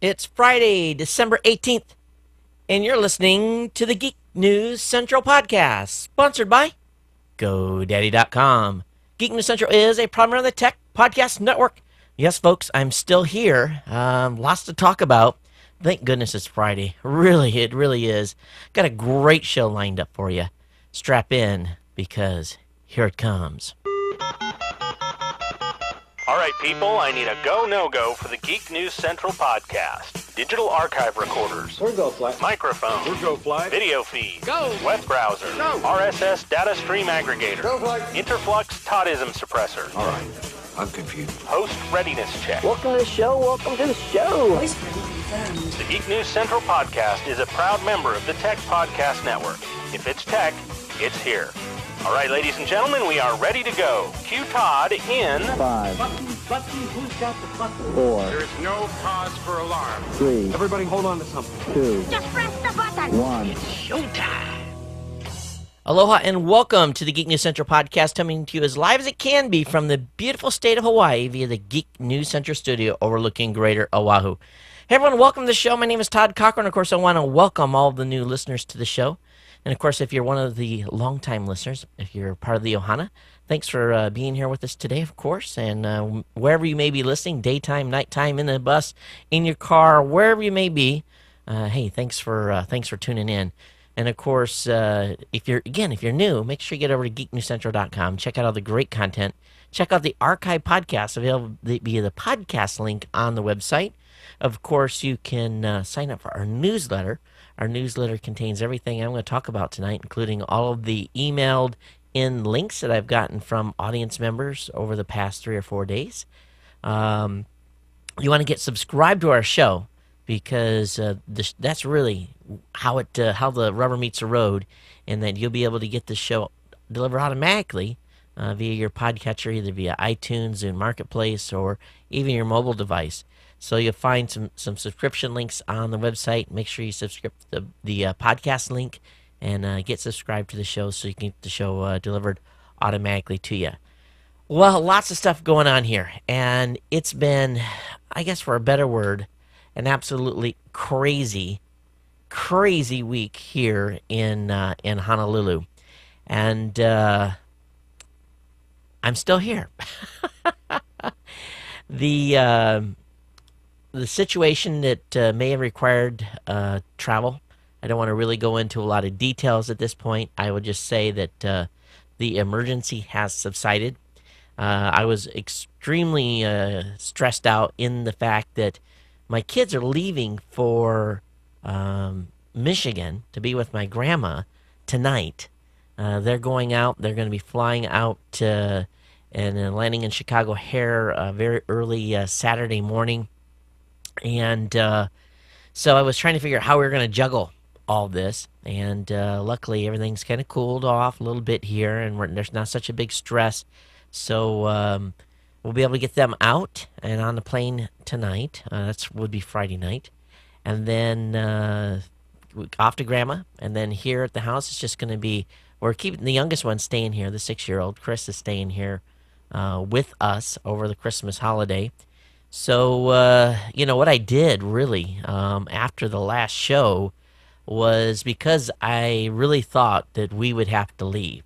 It's Friday, December 18th, and you're listening to the Geek News Central podcast, sponsored by GoDaddy.com. Geek News Central is a proud member of the Tech Podcast Network. Yes, folks, I'm still here. Lots to talk about. Thank goodness it's Friday. Really, it really is. Got a great show lined up for you. Strap in, because here it comes. All right, people, I need a go, no-go for the Geek News Central podcast. Digital archive recorders. We're go fly. Microphone. We're go fly. Video feed. Go. Web browser. Go. RSS data stream aggregator. Go fly. Interflux Toddism suppressor. All right, I'm confused. Host readiness check. Welcome to the show. Welcome to the show. The Geek News Central podcast is a proud member of the Tech Podcast Network. If it's tech, it's here. All right, ladies and gentlemen, we are ready to go. Cue Todd in 5, Button, who's got the button? 4, There is no cause for alarm. 3, Everybody hold on to something. 2, Just press the button. 1. Aloha and welcome to the Geek News Central podcast, coming to you as live as it can be from the beautiful state of Hawaii via the Geek News Central studio overlooking Greater Oahu. Hey everyone, welcome to the show. My name is Todd Cochran. Of course, I want to welcome all the new listeners to the show. And of course, if you're one of the longtime listeners, if you're part of the Ohana, thanks for being here with us today, of course. And wherever you may be listening, daytime, nighttime, in the bus, in your car, wherever you may be, hey, thanks for tuning in. And of course, if you're new, make sure you get over to geeknewscentral.com. Check out all the great content. Check out the archive podcast available via the podcast link on the website. Of course, you can sign up for our newsletter. Our newsletter contains everything I'm going to talk about tonight, including all of the emailed in links that I've gotten from audience members over the past 3 or 4 days. You want to get subscribed to our show, because that's really how the rubber meets the road, and that you'll be able to get the show delivered automatically via your podcatcher, either via iTunes, Zune Marketplace, or even your mobile device. So you'll find some subscription links on the website. Make sure you subscribe to the podcast link and get subscribed to the show so you can get the show delivered automatically to you. Well, lots of stuff going on here, and it's been, I guess for a better word, an absolutely crazy week here in Honolulu, and I'm still here. The situation that may have required travel, I don't want to really go into a lot of details at this point. I would just say that the emergency has subsided. I was extremely stressed out in the fact that my kids are leaving for Michigan to be with my grandma tonight. They're going out. They're going to be flying out and landing in Chicago O'Hare very early Saturday morning. And so I was trying to figure out how we were going to juggle all this. And luckily, everything's kind of cooled off a little bit here, and there's not such a big stress. So we'll be able to get them out and on the plane tonight. Would be Friday night. And then off to Grandma. And then here at the house, it's just going to be, we're keeping the youngest one staying here, the 6-year-old. Chris is staying here with us over the Christmas holiday. So, what I did really after the last show was, because I really thought that we would have to leave.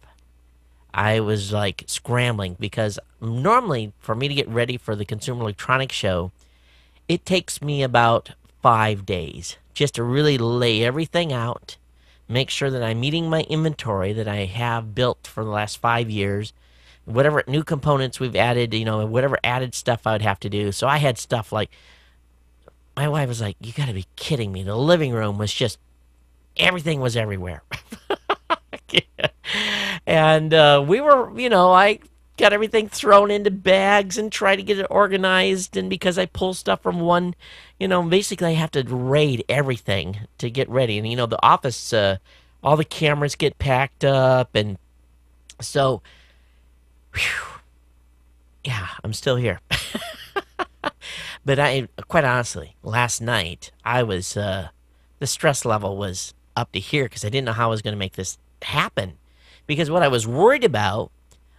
I was like scrambling, because normally for me to get ready for the Consumer Electronics Show, it takes me about 5 days just to really lay everything out, make sure that I'm meeting my inventory that I have built for the last 5 years. Whatever new components we've added, whatever added stuff I would have to do. So I had stuff like, my wife was like, you got to be kidding me. The living room was just, everything was everywhere. And we were, I got everything thrown into bags and tried to get it organized. And because I pull stuff from one, basically I have to raid everything to get ready. And, the office, all the cameras get packed up. And so, yeah, I'm still here. But quite honestly, last night, I was, the stress level was up to here, because I didn't know how I was going to make this happen. Because what I was worried about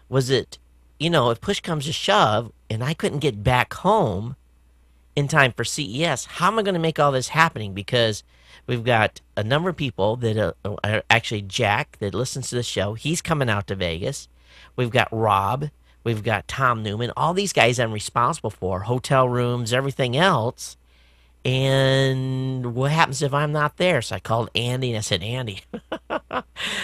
was that, if push comes to shove and I couldn't get back home in time for CES. How am I going to make all this happening? Because we've got a number of people that are actually Jack that listens to the show. He's coming out to Vegas. We've got Rob. We've got Tom Newman. All these guys I'm responsible for, hotel rooms, everything else. And what happens if I'm not there? So I called Andy and I said, Andy,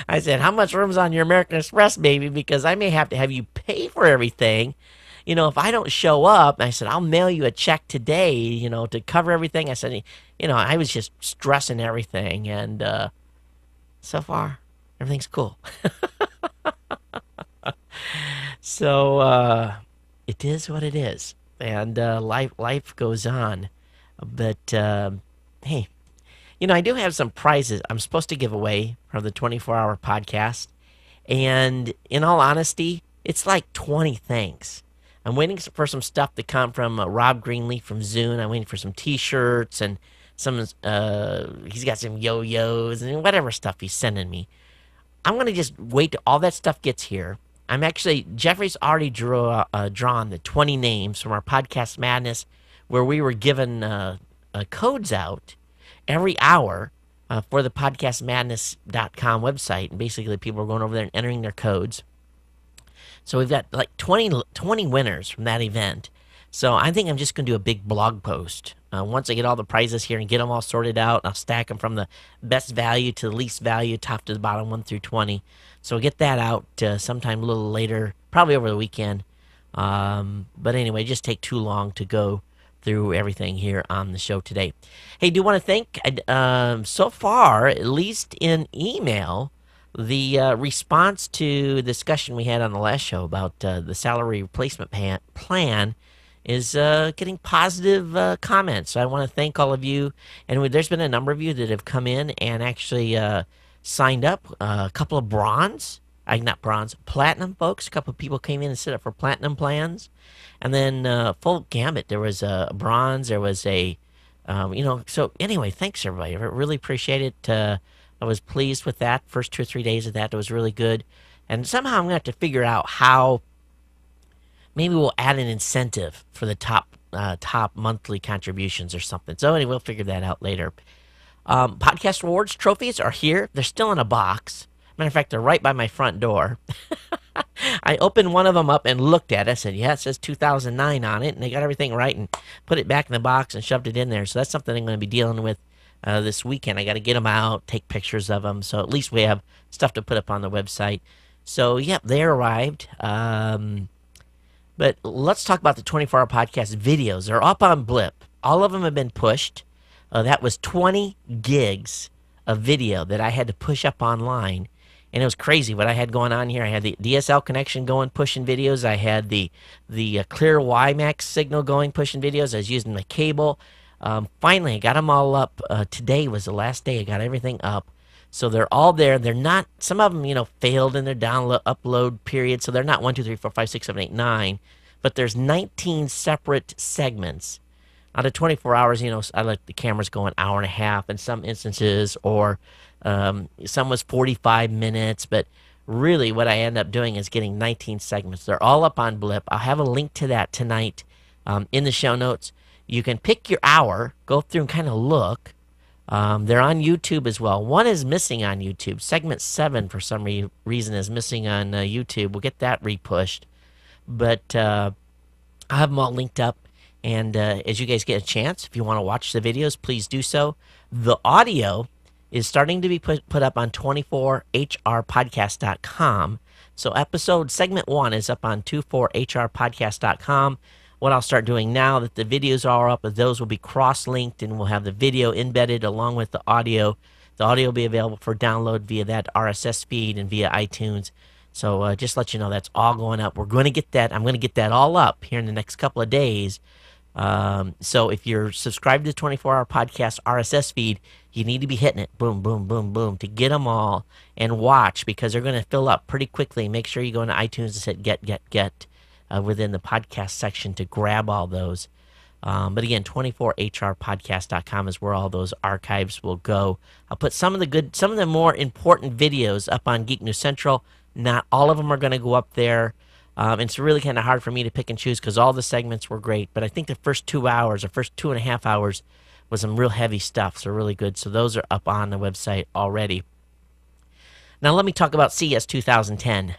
I said, how much room's on your American Express, baby? Because I may have to have you pay for everything. You know, if I don't show up, I said, I'll mail you a check today, you know, to cover everything. I said, you know, I was just stressing everything. And so far, everything's cool. So it is what it is. And life goes on. But, hey, you know, I do have some prizes I'm supposed to give away from the 24-hour podcast. And in all honesty, it's like 20 things. I'm waiting for some stuff to come from Rob Greenleaf from Zune. I'm waiting for some T-shirts and some, he's got some yo-yos and whatever stuff he's sending me. I'm going to just wait till all that stuff gets here. Jeffrey's already drawn the 20 names from our Podcast Madness, where we were given codes out every hour for the podcastmadness.com website. And basically, people are going over there and entering their codes. So we've got like 20 winners from that event. So I think I'm just going to do a big blog post. Once I get all the prizes here and get them all sorted out, I'll stack them from the best value to the least value, top to the bottom, 1 through 20. So we'll get that out sometime a little later, probably over the weekend. But anyway, just take too long to go through everything here on the show today. Hey, do want to thank, so far, at least in email, the response to the discussion we had on the last show about the salary replacement plan is getting positive comments. So I want to thank all of you. And there's been a number of you that have come in and actually signed up. A couple of platinum folks. A couple of people came in and set up for platinum plans. And then full gambit. There was a bronze. There was a, so anyway, thanks everybody. I really appreciate it. I was pleased with that. First 2 or 3 days of that, it was really good. And somehow I'm going to have to figure out how maybe we'll add an incentive for the top monthly contributions or something. So anyway, we'll figure that out later. Podcast rewards trophies are here. They're still in a box. Matter of fact, they're right by my front door. I opened one of them up and looked at it. I said, yeah, it says 2009 on it. And they got everything right and put it back in the box and shoved it in there. So that's something I'm going to be dealing with this weekend. I got to get them out, take pictures of them. So at least we have stuff to put up on the website. So, yeah, they arrived. But let's talk about the 24-hour podcast videos. They're up on Blip. All of them have been pushed. That was 20 gigs of video that I had to push up online. And it was crazy what I had going on here. I had the DSL connection going, pushing videos. I had the clear WiMAX signal going, pushing videos. I was using the cable. Finally, I got them all up. Today was the last day I got everything up. So they're all there. They're not, some of them, failed in their upload period. So they're not 1, 2, 3, 4, 5, 6, 7, 8, 9. But there's 19 separate segments. Out of 24 hours, I let the cameras go an hour and a half in some instances, or some was 45 minutes. But really what I end up doing is getting 19 segments. They're all up on Blip. I'll have a link to that tonight in the show notes. You can pick your hour, go through and kind of look. They're on YouTube as well. One is missing on YouTube. Segment 7, for some reason, is missing on YouTube. We'll get that repushed. But I'll have them all linked up. And as you guys get a chance, if you want to watch the videos, please do so. The audio is starting to be put up on 24hrpodcast.com. So segment 1 is up on 24hrpodcast.com. What I'll start doing now that the videos are up, those will be cross-linked, and we'll have the video embedded along with the audio. The audio will be available for download via that RSS feed and via iTunes. So just let you know that's all going up. We're going to get that. I'm going to get that all up here in the next couple of days. So if you're subscribed to the 24-hour podcast RSS feed, you need to be hitting it, boom, boom, boom, boom, to get them all and watch, because they're going to fill up pretty quickly. Make sure you go into iTunes and hit get within the podcast section to grab all those. But again, 24hrpodcast.com is where all those archives will go. I'll put some of the more important videos up on Geek News Central. Not all of them are going to go up there. It's really kind of hard for me to pick and choose because all the segments were great. But I think the first 2 hours, or first 2.5 hours, was some real heavy stuff. So really good. So those are up on the website already. Now let me talk about CES 2010.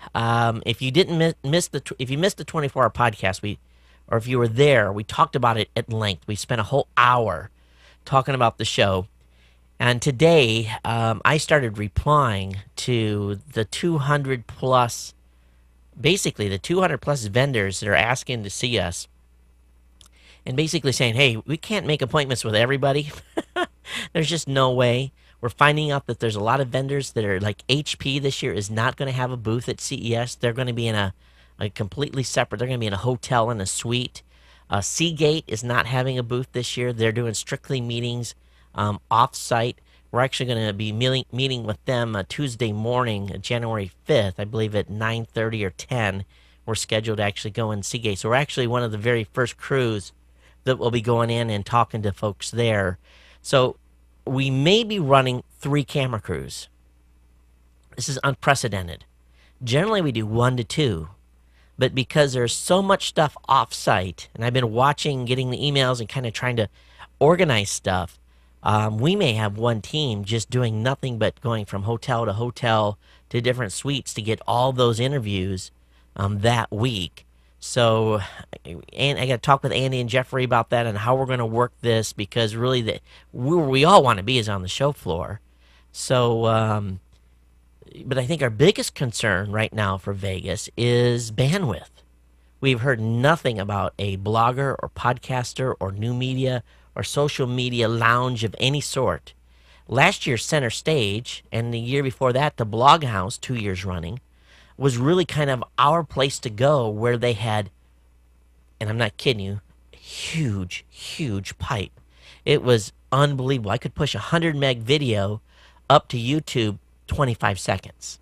If you didn't if you missed the 24-hour podcast, or if you were there, we talked about it at length. We spent a whole hour talking about the show. And today, I started replying to the 200 plus, basically the 200 plus vendors that are asking to see us, and basically saying, hey, we can't make appointments with everybody. There's just no way. We're finding out that there's a lot of vendors that are like HP this year is not going to have a booth at CES. They're going to be in a completely separate, they're going to be in a hotel in a suite. Seagate is not having a booth this year. They're doing strictly meetings off-site. We're actually going to be meeting with them Tuesday morning, January 5th, I believe at 9:30 or 10. We're scheduled to actually go in Seagate. So we're actually one of the very first crews that will be going in and talking to folks there. So we may be running 3 camera crews. This is unprecedented. Generally, we do 1 to 2. But because there's so much stuff off-site, and I've been watching, getting the emails, and kind of trying to organize stuff, we may have one team just doing nothing but going from hotel to hotel to different suites to get all those interviews that week. So, and I got to talk with Andy and Jeffrey about that and how we're going to work this, because really where we all want to be is on the show floor. So, but I think our biggest concern right now for Vegas is bandwidth. We've heard nothing about a blogger or podcaster or new media or social media lounge of any sort. Last year, Center Stage, and the year before that, the Blog House, 2 years running, was really kind of our place to go, where they had, and I'm not kidding you, huge, huge pipe. It was unbelievable. I could push a 100 meg video up to YouTube 25 seconds.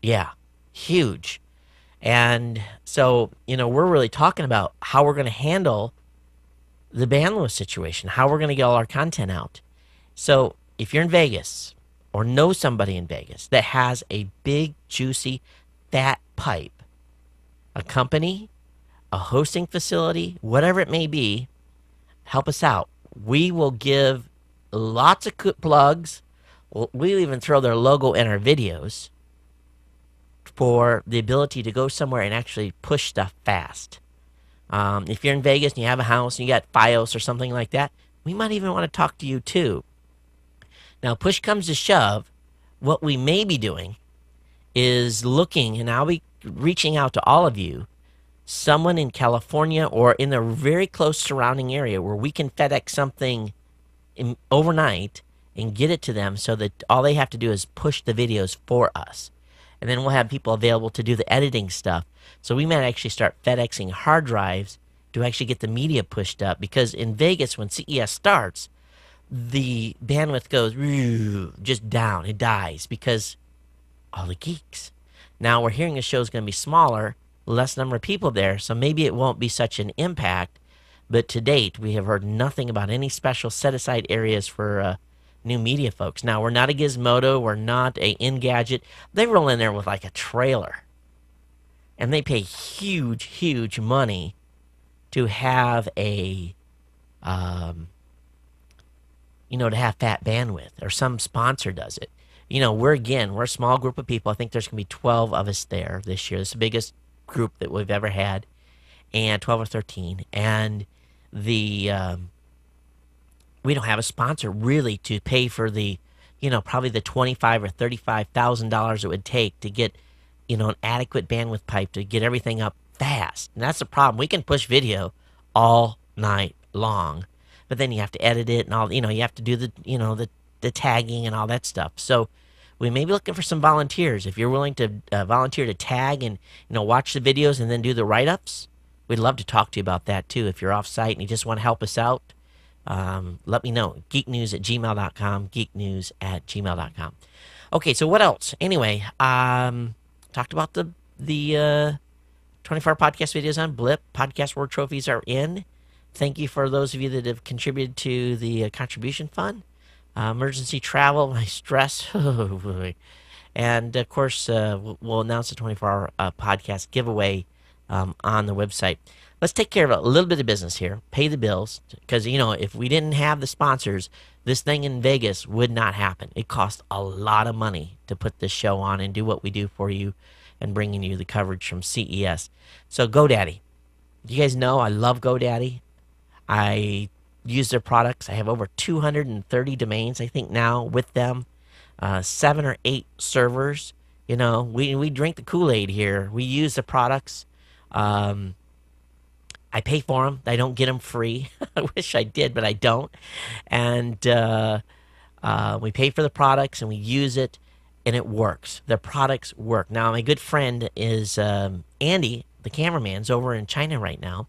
Yeah, huge. And so, we're really talking about how we're going to handle the bandwidth situation, how we're going to get all our content out. So if you're in Vegas or know somebody in Vegas that has a big, juicy, fat pipe, a company, a hosting facility, whatever it may be, help us out. We will give lots of plugs. We'll even throw their logo in our videos for the ability to go somewhere and actually push stuff fast. If you're in Vegas and you have a house and you got Fios or something like that, we might even want to talk to you too. Now, push comes to shove, what we may be doing is looking, and I'll be reaching out to all of you, someone in California or in the very close surrounding area where we can FedEx something overnight and get it to them, so that all they have to do is push the videos for us. And then we'll have people available to do the editing stuff. So we might actually start FedExing hard drives to actually get the media pushed up, because in Vegas, when CES starts, the bandwidth goes just down. It dies because all the geeks. Now we're hearing the show's going to be smaller, less number of people there, so maybe it won't be such an impact. But to date, we have heard nothing about any special set-aside areas for new media folks. Now, we're not a Gizmodo. We're not a Engadget. They roll in there with like a trailer. And they pay huge, huge money to have to have fat bandwidth, or some sponsor does it. We're a small group of people. I think there's going to be 12 of us there this year. It's the biggest group that we've ever had, and 12 or 13. And we don't have a sponsor really to pay for the, probably the $25,000 or $35,000 it would take to get, an adequate bandwidth pipe to get everything up fast. And that's the problem. We can push video all night long, but then you have to edit it and all, you have to do the tagging and all that stuff. So we may be looking for some volunteers. If you're willing to volunteer to tag and, watch the videos and then do the write-ups, we'd love to talk to you about that too. If you're off-site and you just want to help us out, let me know. geeknews@gmail.com, geeknews@gmail.com. Okay, so what else? Anyway, talked about the 24-hour podcast videos on Blip. Podcast World Trophies are in. Thank you for those of you that have contributed to the contribution fund. Emergency travel, my stress. And, of course, we'll announce the 24-hour podcast giveaway on the website. Let's take care of a little bit of business here, pay the bills, because, if we didn't have the sponsors, this thing in Vegas would not happen. It costs a lot of money to put this show on and do what we do for you and bringing you the coverage from CES. So GoDaddy. You guys know I love GoDaddy. I use their products. I have over 230 domains, I think, now with them. 7 or 8 servers. We drink the Kool-Aid here. We use the products. I pay for them. I don't get them free. I wish I did, but I don't. And we pay for the products, and we use it, and it works. The products work. Now, my good friend is Andy, the cameraman's over in China right now.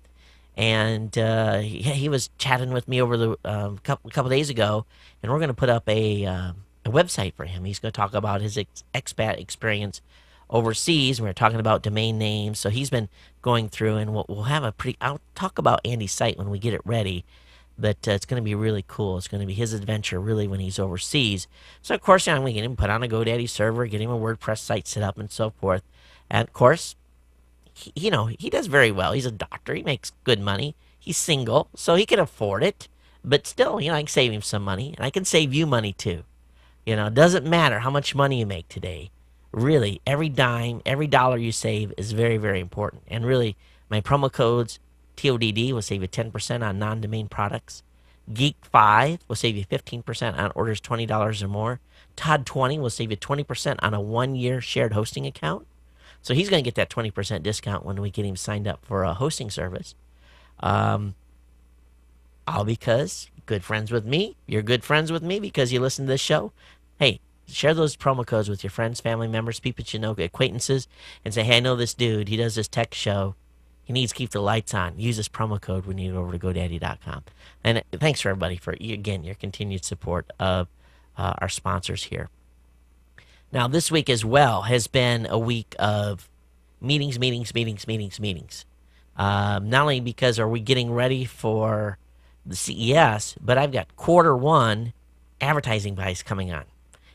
And he was chatting with me over the couple days ago, and we're going to put up a website for him. He's going to talk about his expat experience overseas. We're talking about domain names, so he's been going through, and we'll have I'll talk about Andy's site when we get it ready, but it's going to be really cool. It's going to be his adventure, really, when he's overseas. So, of course, we get him put on a GoDaddy server, get him a WordPress site set up, and so forth. And, of course, he does very well. He's a doctor. He makes good money. He's single, so he can afford it. But still, I can save him some money, and I can save you money, too. It doesn't matter how much money you make today. Really, every dime, every dollar you save is very, very important. And really, my promo codes, TODD, will save you 10% on non-domain products. Geek5 will save you 15% on orders $20 or more. Todd20 will save you 20% on a 1-year shared hosting account. So he's going to get that 20% discount when we get him signed up for a hosting service. All because good friends with me. You're good friends with me because you listen to this show. Hey, share those promo codes with your friends, family members, people you know, acquaintances, and say, hey, I know this dude. He does this tech show. He needs to keep the lights on. Use this promo code when you go over to GoDaddy.com. And thanks for everybody for, again, your continued support of our sponsors here. Now, this week as well has been a week of meetings. Not only because are we getting ready for the CES, but I've got Q1 advertising buys coming on.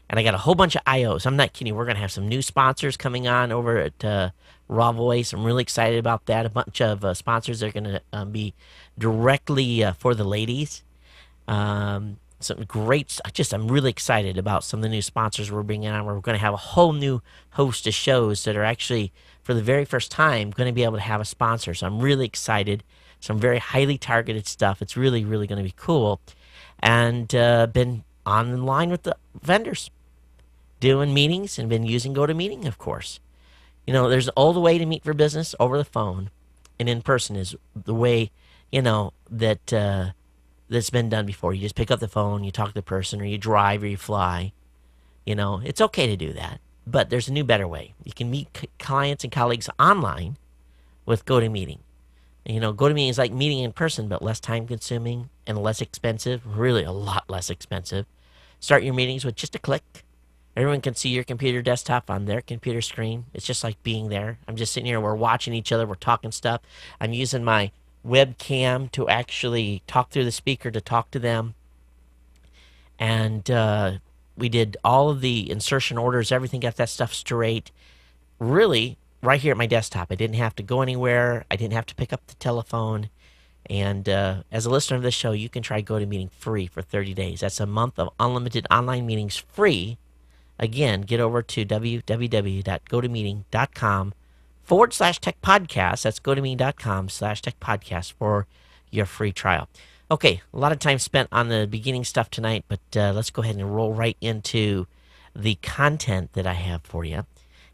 And I got a whole bunch of IOs. I'm not kidding. We're going to have some new sponsors coming on over at Raw Voice. I'm really excited about that. A bunch of sponsors that are going to be directly for the ladies. Some great, I'm really excited about some of the new sponsors we're bringing on. We're going to have a whole new host of shows that are actually, for the very first time, going to be able to have a sponsor. So I'm really excited. Some very highly targeted stuff. It's really, really going to be cool. And been online with the vendors, doing meetings, and been using GoToMeeting, of course. There's an old way to meet for business over the phone, and in person is the way, that that's been done before. You just pick up the phone, you talk to the person, or you drive, or you fly. It's okay to do that, but there's a new, better way. You can meet clients and colleagues online with GoToMeeting. GoToMeeting is like meeting in person, but less time-consuming and less expensive, really a lot less expensive. Start your meetings with just a click. Everyone can see your computer desktop on their computer screen. It's just like being there. I'm just sitting here. We're watching each other. We're talking stuff. I'm using my webcam to actually talk through the speaker to talk to them. And we did all of the insertion orders, everything, got that stuff straight. Really, right here at my desktop. I didn't have to go anywhere. I didn't have to pick up the telephone. And as a listener of this show, you can try GoToMeeting free for 30 days. That's a month of unlimited online meetings free. Again, get over to www.gotomeeting.com/tech podcast. That's gotomeeting.com/tech podcast for your free trial. Okay, a lot of time spent on the beginning stuff tonight, but let's go ahead and roll right into the content that I have for you. And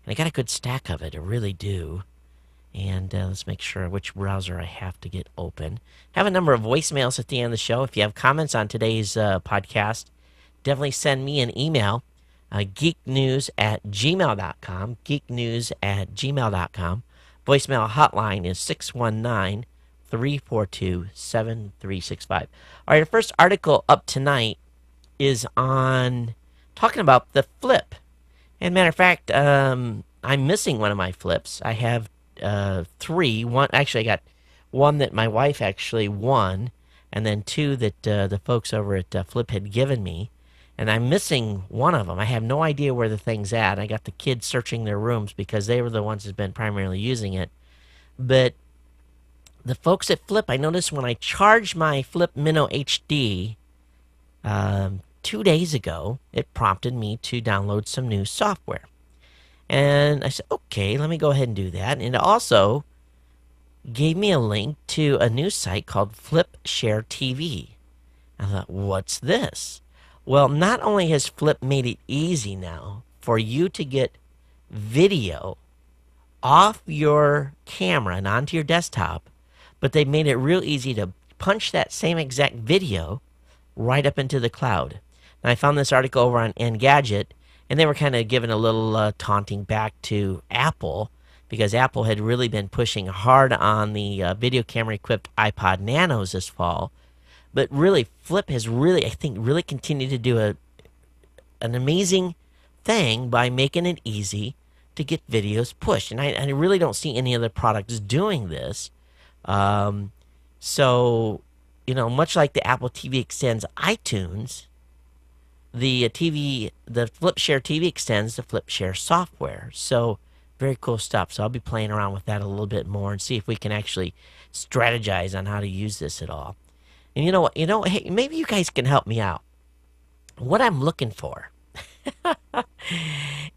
I got a good stack of it. I really do. And let's make sure which browser I have to get open. I have a number of voicemails at the end of the show. If you have comments on today's podcast, definitely send me an email. geeknews@gmail.com. geeknews@gmail.com. Voicemail hotline is 619-342-7365. All right, our first article up tonight is on talking about the flip. And matter of fact, I'm missing one of my flips. I have 3. One, actually, I got one that my wife actually won, and then 2 that the folks over at Flip had given me. And I'm missing one of them. I have no idea where the thing's at. I got the kids searching their rooms because they were the ones who've been primarily using it. But the folks at Flip, I noticed when I charged my Flip Minnow HD 2 days ago, it prompted me to download some new software. And I said, okay, let me go ahead and do that. And it also gave me a link to a new site called Flip Share TV. I thought, what's this? Well, not only has Flip made it easy now for you to get video off your camera and onto your desktop, but they made it real easy to punch that same exact video right up into the cloud. And I found this article over on Engadget, and they were kind of giving a little taunting back to Apple because Apple had really been pushing hard on the video camera equipped iPod Nanos this fall. But really, Flip has really, I think, really continued to do an amazing thing by making it easy to get videos pushed. And I really don't see any other products doing this. So, much like the Apple TV extends iTunes, the FlipShare TV extends the FlipShare software. So, very cool stuff. So I'll be playing around with that a little bit more and see if we can actually strategize on how to use this at all. And you know what? Hey, maybe you guys can help me out. What I'm looking for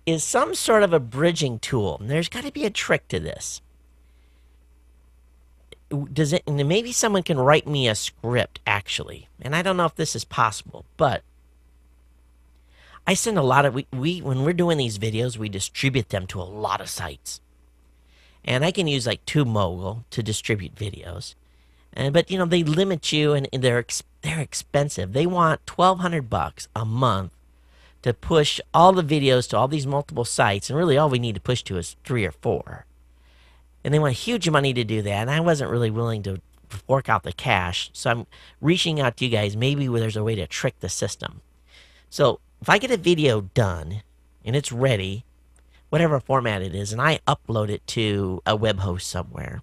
is some sort of a bridging tool. And there's got to be a trick to this. And maybe someone can write me a script, actually. And I don't know if this is possible, but I send a lot of, when we're doing these videos, we distribute them to a lot of sites. And I can use like TubeMogul to distribute videos. But they limit you, and they're expensive. They want $1,200 a month to push all the videos to all these multiple sites, and really all we need to push to is 3 or 4. And they want huge money to do that, and I wasn't really willing to fork out the cash, so I'm reaching out to you guys. Maybe there's a way to trick the system. So if I get a video done and it's ready, whatever format it is, and I upload it to a web host somewhere,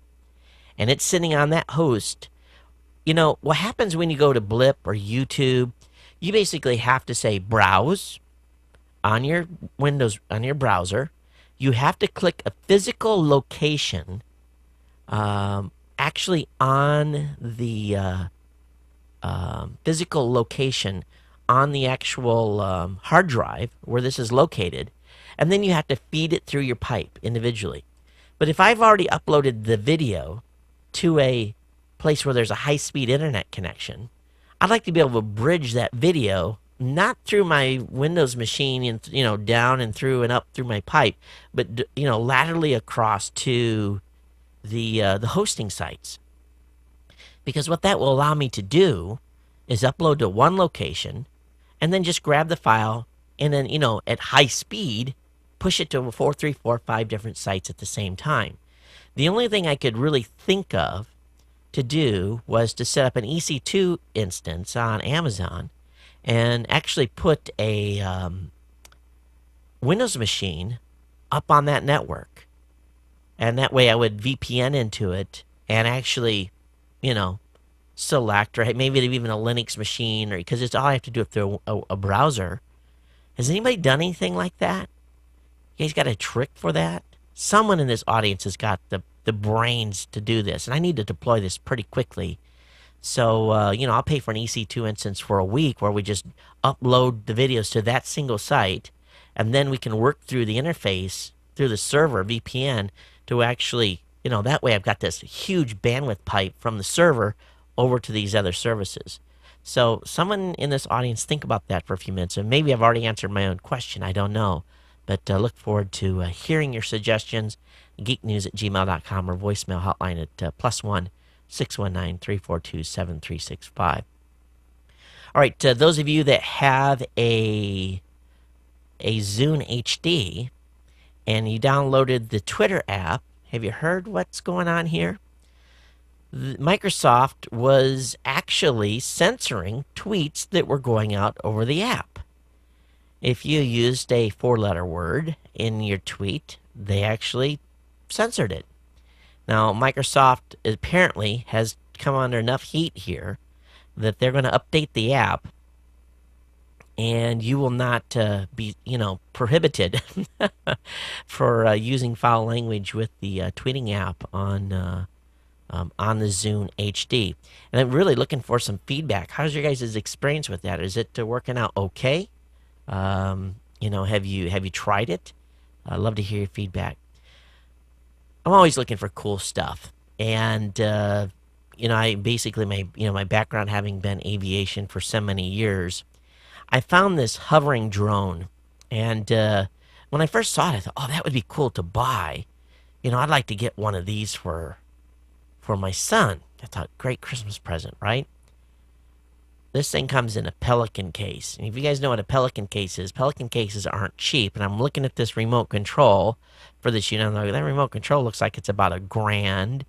and it's sitting on that host, what happens when you go to Blip or YouTube, you basically have to say browse on your Windows, on your browser. You have to click a physical location actually on the physical location on the actual hard drive where this is located, and then you have to feed it through your pipe individually. But if I've already uploaded the video to a place where there's a high-speed internet connection, I'd like to be able to bridge that video not through my Windows machine and down and through and up through my pipe, but laterally across to the hosting sites. Because what that will allow me to do is upload to one location and then just grab the file and then at high speed push it to 4, 3, 4, 5 different sites at the same time. The only thing I could really think of to do was to set up an EC2 instance on Amazon and actually put a Windows machine up on that network. And that way I would VPN into it and actually, select, or maybe even a Linux machine, or because it's all I have to do it through a browser. Has anybody done anything like that? You guys got a trick for that? Someone in this audience has got the brains to do this, and I need to deploy this pretty quickly. So, I'll pay for an EC2 instance for a week where we just upload the videos to that single site, and then we can work through the interface, through the server, VPN, to actually, that way I've got this huge bandwidth pipe from the server over to these other services. So someone in this audience, think about that for a few minutes, and maybe I've already answered my own question. I don't know. But look forward to hearing your suggestions. geeknews@gmail.com or voicemail hotline at +1 619 342 7365. All right, those of you that have a Zune HD and you downloaded the Twitter app, have you heard what's going on here? Microsoft was actually censoring tweets that were going out over the app. If you used a 4-letter word in your tweet, they actually censored it. Now, Microsoft apparently has come under enough heat here that they're going to update the app and you will not be, prohibited for using foul language with the tweeting app on the Zune HD. And I'm really looking for some feedback. How's your guys' experience with that? Is it working out okay? Have you tried it? I'd love to hear your feedback. I'm always looking for cool stuff, and I basically my background having been aviation for so many years, I found this hovering drone, and when I first saw it, I thought, oh, that would be cool to buy. I'd like to get one of these for my son. I thought, great Christmas present, right? This thing comes in a Pelican case. And if you guys know what a Pelican case is, Pelican cases aren't cheap. And I'm looking at this remote control for this unit. I'm like, that remote control looks like it's about $1,000.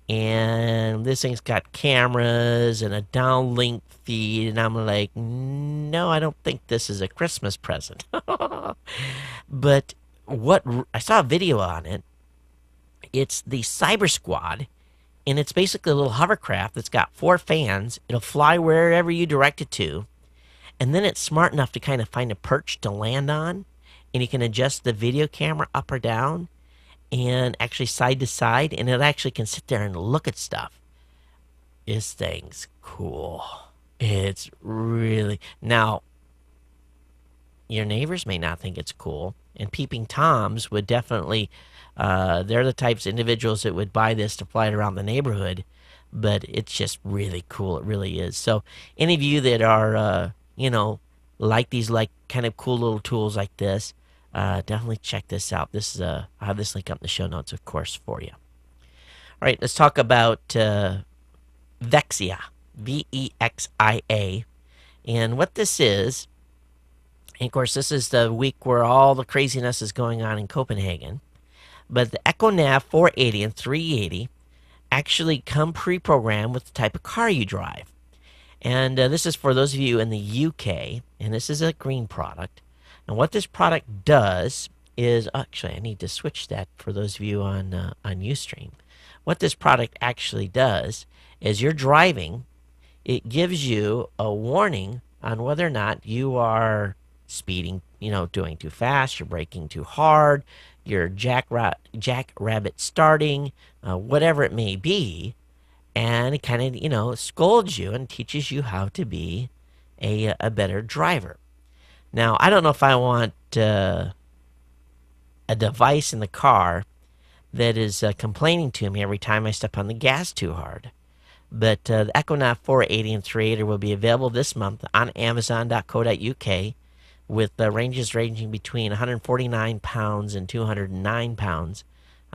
And this thing's got cameras and a downlink feed. And I'm like, no, I don't think this is a Christmas present. But I saw a video on it. It's the Cyber Squad. And it's basically a little hovercraft that's got 4 fans. It'll fly wherever you direct it to. And then it's smart enough to kind of find a perch to land on. And you can adjust the video camera up or down. And actually side to side. And it actually can sit there and look at stuff. This thing's cool. It's really... Now, your neighbors may not think it's cool. And peeping Toms would definitely... they're the types of individuals that would buy this to fly it around the neighborhood, but it's just really cool. It really is. So any of you that are, like these kind of cool little tools like this, definitely check this out. This is I'll have this link up in the show notes, of course, for you. All right, let's talk about Vexia, Vexia, and what this is. And of course, this is the week where all the craziness is going on in Copenhagen. But the EcoNav 480 and 380 actually come pre-programmed with the type of car you drive. And this is for those of you in the UK, and this is a green product. And what this product does is, actually, I need to switch that for those of you on Ustream. What this product actually does is you're driving, it gives you a warning on whether or not you are speeding, doing too fast, you're braking too hard, your jackrabbit starting, whatever it may be, and it kind of, scolds you and teaches you how to be a better driver. Now, I don't know if I want a device in the car that is complaining to me every time I step on the gas too hard. But the EcoNav 480 and 380 will be available this month on Amazon.co.uk. with ranges ranging between 149 pounds and 209 pounds,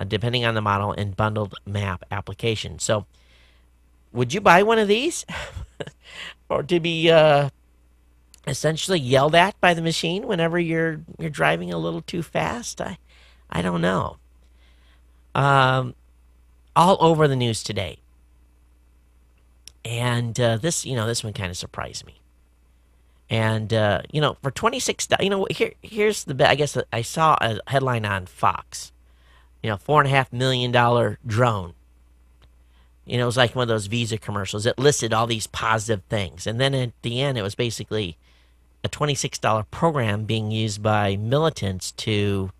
depending on the model and bundled map application. So, would you buy one of these? Or to be essentially yelled at by the machine whenever you're driving a little too fast? I don't know. All over the news today. And this one kind of surprised me. And, for $26, here's the bet. I guess I saw a headline on Fox, $4.5 million drone. It was like one of those Visa commercials. It listed all these positive things. And then at the end, it was basically a $26 program being used by militants to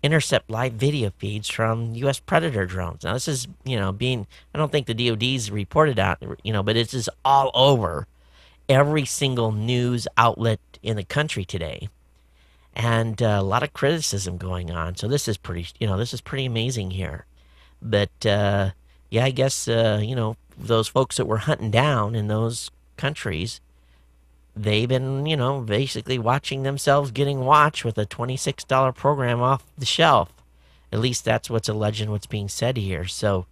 intercept live video feeds from U.S. Predator drones. Now, this is, I don't think the DOD's reported out, but it's just all over every single news outlet in the country today, and a lot of criticism going on. So this is pretty amazing here. But I guess those folks that were hunting down in those countries, they've been basically watching themselves getting watched with a $26 program off the shelf. At least that's what's alleged and what's being said here. So.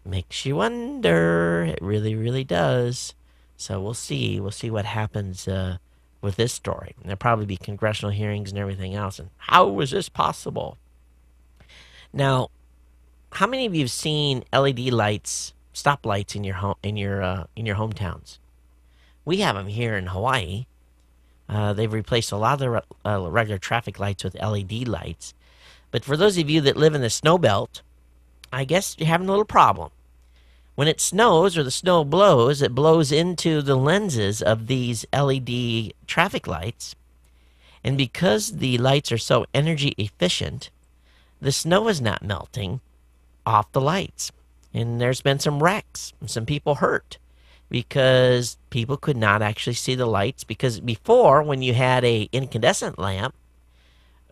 Makes you wonder. It really, really does. So we'll see. We'll see what happens with this story. And there'll probably be congressional hearings and everything else. And how was this possible? Now, how many of you have seen LED lights, stop lights in your hometowns? We have them here in Hawaii. They've replaced a lot of the regular traffic lights with LED lights. But for those of you that live in the snow belt, I guess you're having a little problem. When it snows or the snow blows, it blows into the lenses of these LED traffic lights. And because the lights are so energy efficient, the snow is not melting off the lights. And there's been some wrecks, and some people hurt because people could not actually see the lights. Because before, when you had a incandescent lamp,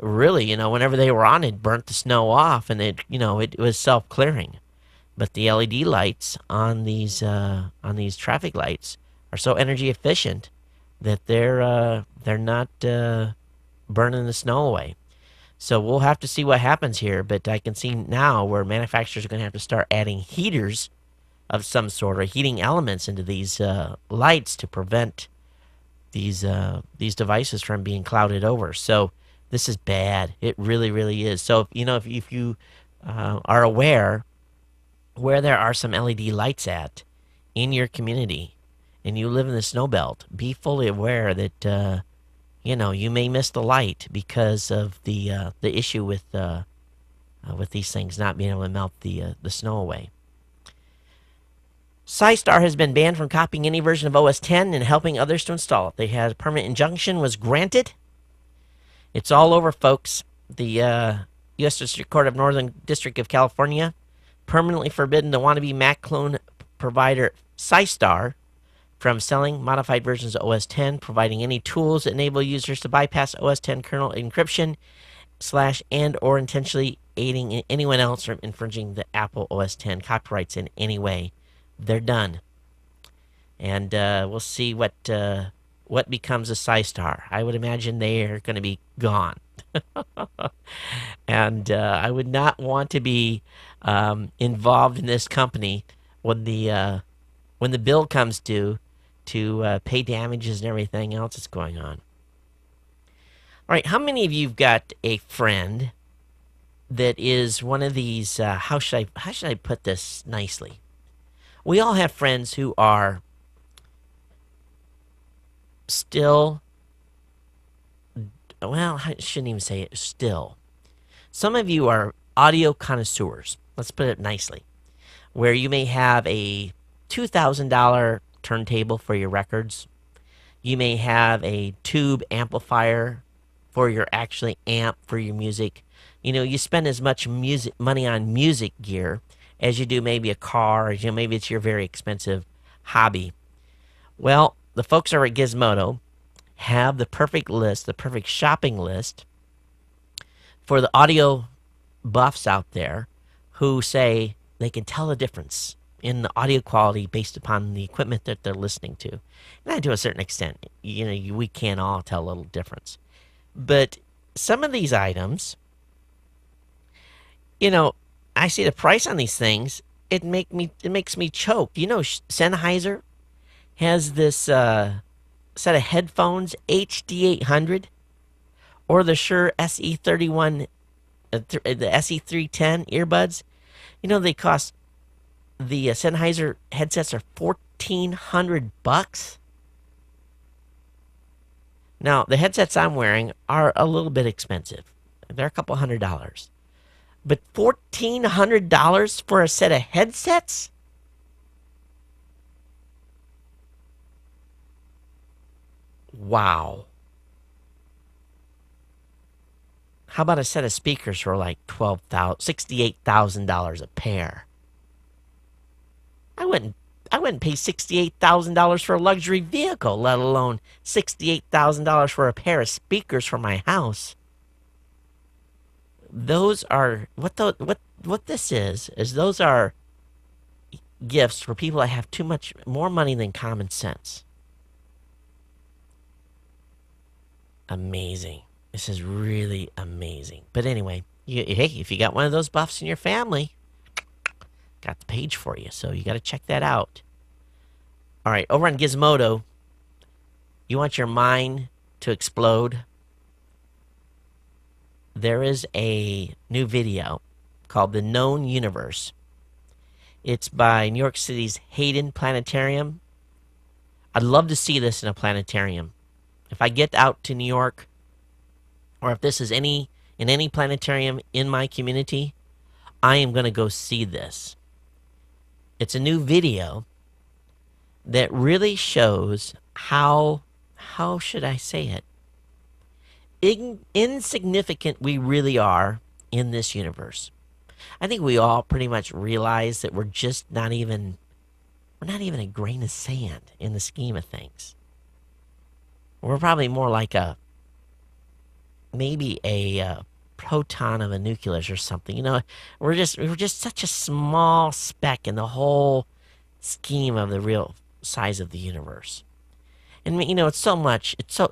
really, whenever they were on, it burnt the snow off, and it was self-clearing. But the LED lights on these traffic lights are so energy efficient that they're not burning the snow away. So we'll have to see what happens here. But I can see now where manufacturers are going to have to start adding heaters of some sort, or heating elements into these lights to prevent these devices from being clouded over. So this is bad. It really, really is. So if you are aware where there are some LED lights at in your community, and you live in the snow belt, be fully aware that you may miss the light because of the issue with these things not being able to melt the snow away. SciStar has been banned from copying any version of OS X and helping others to install it. They had a permanent injunction was granted. It's all over, folks. The U.S. District Court of Northern District of California permanently forbidden the wannabe Mac clone provider SciStar from selling modified versions of OS X, providing any tools that enable users to bypass OS X kernel encryption / and or intentionally aiding anyone else from infringing the Apple OS X copyrights in any way. They're done. And we'll see what becomes of SciStar. I would imagine they are going to be gone. And I would not want to be involved in this company when the bill comes due to pay damages and everything else that's going on. All right, how many of you have got a friend that is one of these? How should I put this nicely? We all have friends who are still, well, I shouldn't even say it, still. Some of you are audio connoisseurs, let's put it nicely, where you may have a $2,000 turntable for your records. You may have a tube amplifier for your actually amp for your music. You spend as much money on music gear as you do maybe a car, or maybe it's your very expensive hobby. Well, the folks over at Gizmodo have the perfect list, the perfect shopping list for the audio buffs out there who say they can tell the difference in the audio quality based upon the equipment that they're listening to. And to a certain extent, we can all tell a little difference. But some of these items, I see the price on these things, it makes me choke. Sennheiser has this set of headphones, HD800, or the Shure SE31, the SE310 earbuds. They cost, the Sennheiser headsets are $1,400. Now, the headsets I'm wearing are a little bit expensive. They're a couple $100. But $1,400 for a set of headsets? Wow. How about a set of speakers for like $68,000 a pair? I wouldn't pay $68,000 for a luxury vehicle, let alone $68,000 for a pair of speakers for my house. Those are what this is those are gifts for people that have too much more money than common sense. Amazing. This is really amazing. But anyway, hey, if you got one of those buffs in your family, got the page for you, so you got to check that out. All right, over on Gizmodo, you want your mind to explode? There is a new video called The Known Universe. It's by New York City's Hayden Planetarium. I'd love to see this in a planetarium. If I get out to New York, or if this is in any planetarium in my community, I am going to go see this. It's a new video that really shows how should I say it? Insignificant we really are in this universe. I think we all pretty much realize that we're not even a grain of sand in the scheme of things. We're probably more like maybe a proton of a nucleus or something. We're just such a small speck in the whole scheme of the real size of the universe. And it's so much. It's so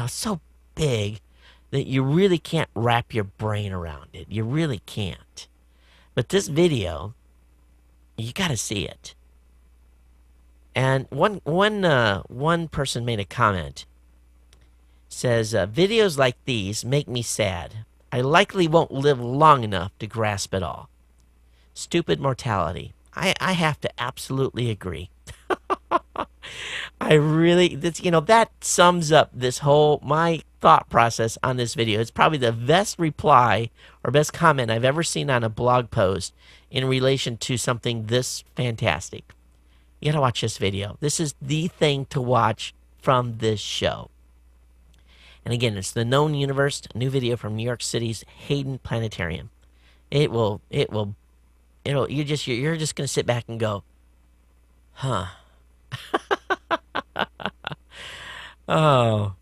so big that you really can't wrap your brain around it. You really can't. But this video, you got to see it. And one person made a comment. Says, videos like these make me sad. I likely won't live long enough to grasp it all. Stupid mortality. I have to absolutely agree. I really, that sums up my thought process on this video. It's probably the best reply or best comment I've ever seen on a blog post in relation to something this fantastic. You gotta watch this video. This is the thing to watch from this show. And again, it's the Known Universe, a new video from New York City's Hayden Planetarium. You're just gonna sit back and go, huh. Oh,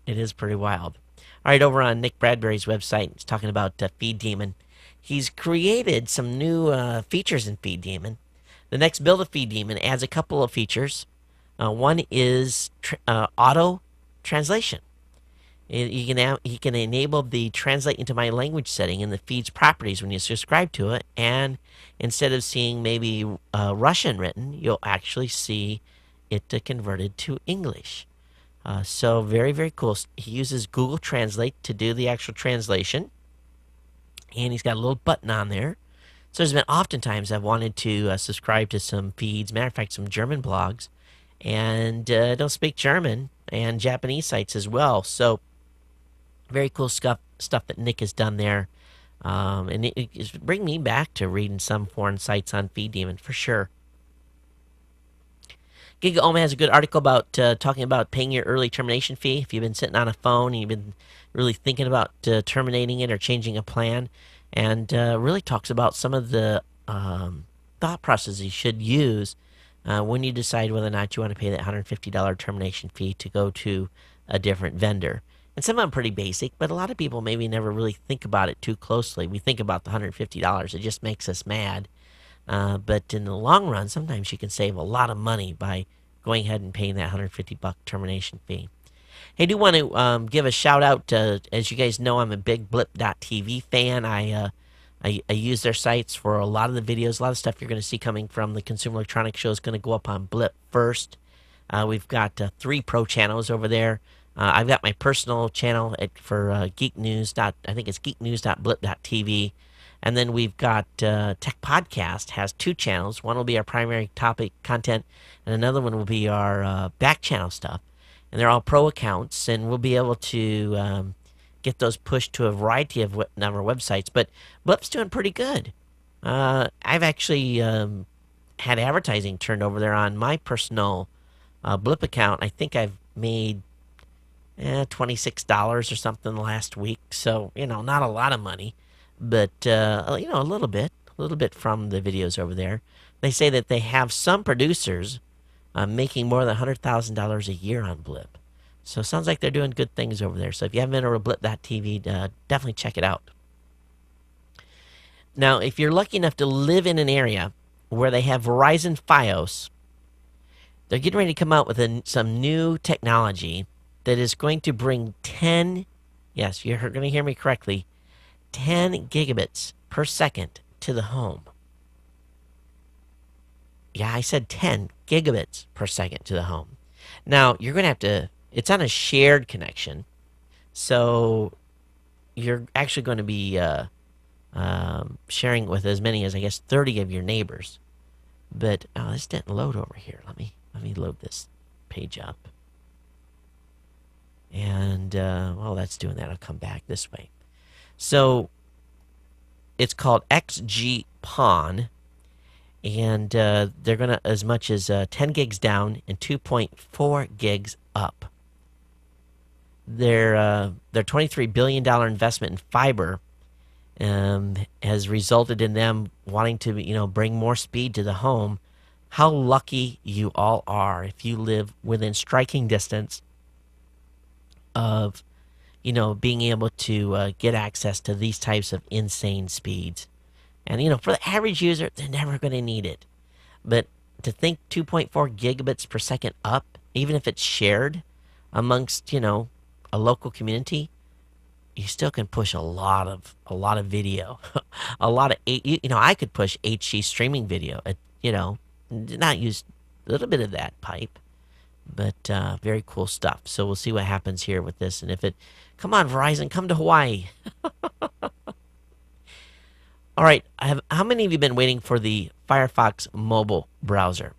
it is pretty wild. All right, over on Nick Bradbury's website, he's talking about Feed Demon. He's created some new features in Feed Demon. The next build of Feed Demon adds a couple of features. One is auto translation. You can enable the translate into my language setting in the feed's properties when you subscribe to it, and instead of seeing maybe Russian written, you'll actually see it converted to English. So very, very cool. He uses Google Translate to do the actual translation, and he's got a little button on there. So there's been oftentimes I've wanted to subscribe to some feeds, matter of fact, some German blogs, and don't speak German, and Japanese sites as well. So very cool stuff that Nick has done there. And it's bring me back to reading some foreign sites on Feed Demon for sure. Giga Oma has a good article about talking about paying your early termination fee. If you've been sitting on a phone and you've been really thinking about terminating it or changing a plan, and really talks about some of the thought processes you should use when you decide whether or not you want to pay that $150 termination fee to go to a different vendor. And some of them are pretty basic, but a lot of people maybe never really think about it too closely. We think about the $150. It just makes us mad. But in the long run, sometimes you can save a lot of money by going ahead and paying that $150 termination fee. Hey, I do want to give a shout out. As you guys know, I'm a big Blip.tv fan. I use their sites for a lot of the videos. A lot of stuff you're going to see coming from the Consumer Electronics Show is going to go up on Blip first. We've got 3 pro channels over there. I've got my personal channel for Geek News. I think it's geeknews.blip.tv. And then we've got Tech Podcast has 2 channels. One will be our primary topic content, and another one will be our back channel stuff. And they're all pro accounts, and we'll be able to get those pushed to a variety of number of websites. But Blip's doing pretty good. I've actually had advertising turned over there on my personal Blip account. I think I've made $26 or something last week. So, not a lot of money, but, a little bit from the videos over there. They say that they have some producers making more than $100,000 a year on Blip. So it sounds like they're doing good things over there. So if you haven't been over to Blip.tv, definitely check it out. Now, if you're lucky enough to live in an area where they have Verizon Fios, they're getting ready to come out with some new technology that is going to bring 10, yes, you're going to hear me correctly, 10 gigabits per second to the home. Yeah, I said 10 gigabits per second to the home. Now, you're going to have to, it's on a shared connection, so you're actually going to be sharing with as many as, I guess, 30 of your neighbors. But, this didn't load over here. Let me load this page up. And, while that's doing that, I'll come back this way. So, it's called PON, and they're going to as much as 10 gigs down and 2.4 gigs up. Their $23 billion investment in fiber has resulted in them wanting to, bring more speed to the home. How lucky you all are if you live within striking distance of, being able to get access to these types of insane speeds. And, for the average user, they're never going to need it. But to think 2.4 gigabits per second up, even if it's shared amongst, a local community, you still can push a lot of video, a lot of, I could push HD streaming video, not use a little bit of that pipe, but very cool stuff. So we'll see what happens here with this. And come on, Verizon, come to Hawaii. All right, how many of you been waiting for the Firefox mobile browser?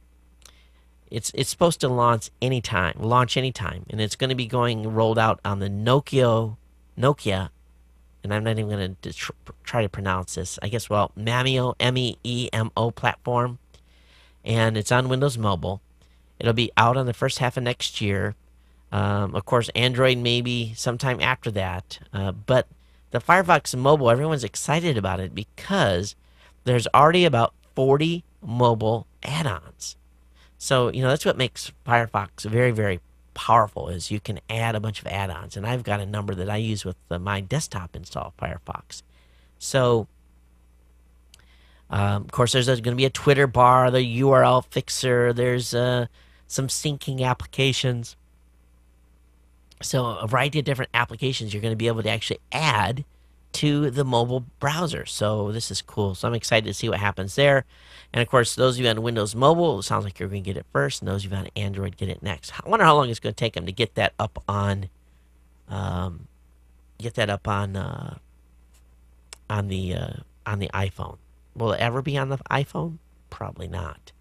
It's supposed to launch anytime, and it's going to be rolled out on the Nokia, and I'm not even going to try to pronounce this. I guess, Memeo, MEEMO platform, and it's on Windows Mobile. It'll be out on the first half of next year. Of course, Android maybe sometime after that, but the Firefox Mobile, everyone's excited about it because there's already about 40 mobile add-ons. So, that's what makes Firefox very, very powerful is you can add a bunch of add-ons. And I've got a number that I use with my desktop install Firefox. So, of course, there's going to be a Twitter bar, the URL fixer. There's some syncing applications. So a variety of different applications you're going to be able to actually add to the mobile browser. So this is cool. So I'm excited to see what happens there. And of course, those of you on Windows Mobile, it sounds like you're going to get it first, and those of you on Android get it next. I wonder how long it's going to take them to get that up on, the iPhone. Will it ever be on the iPhone? Probably not.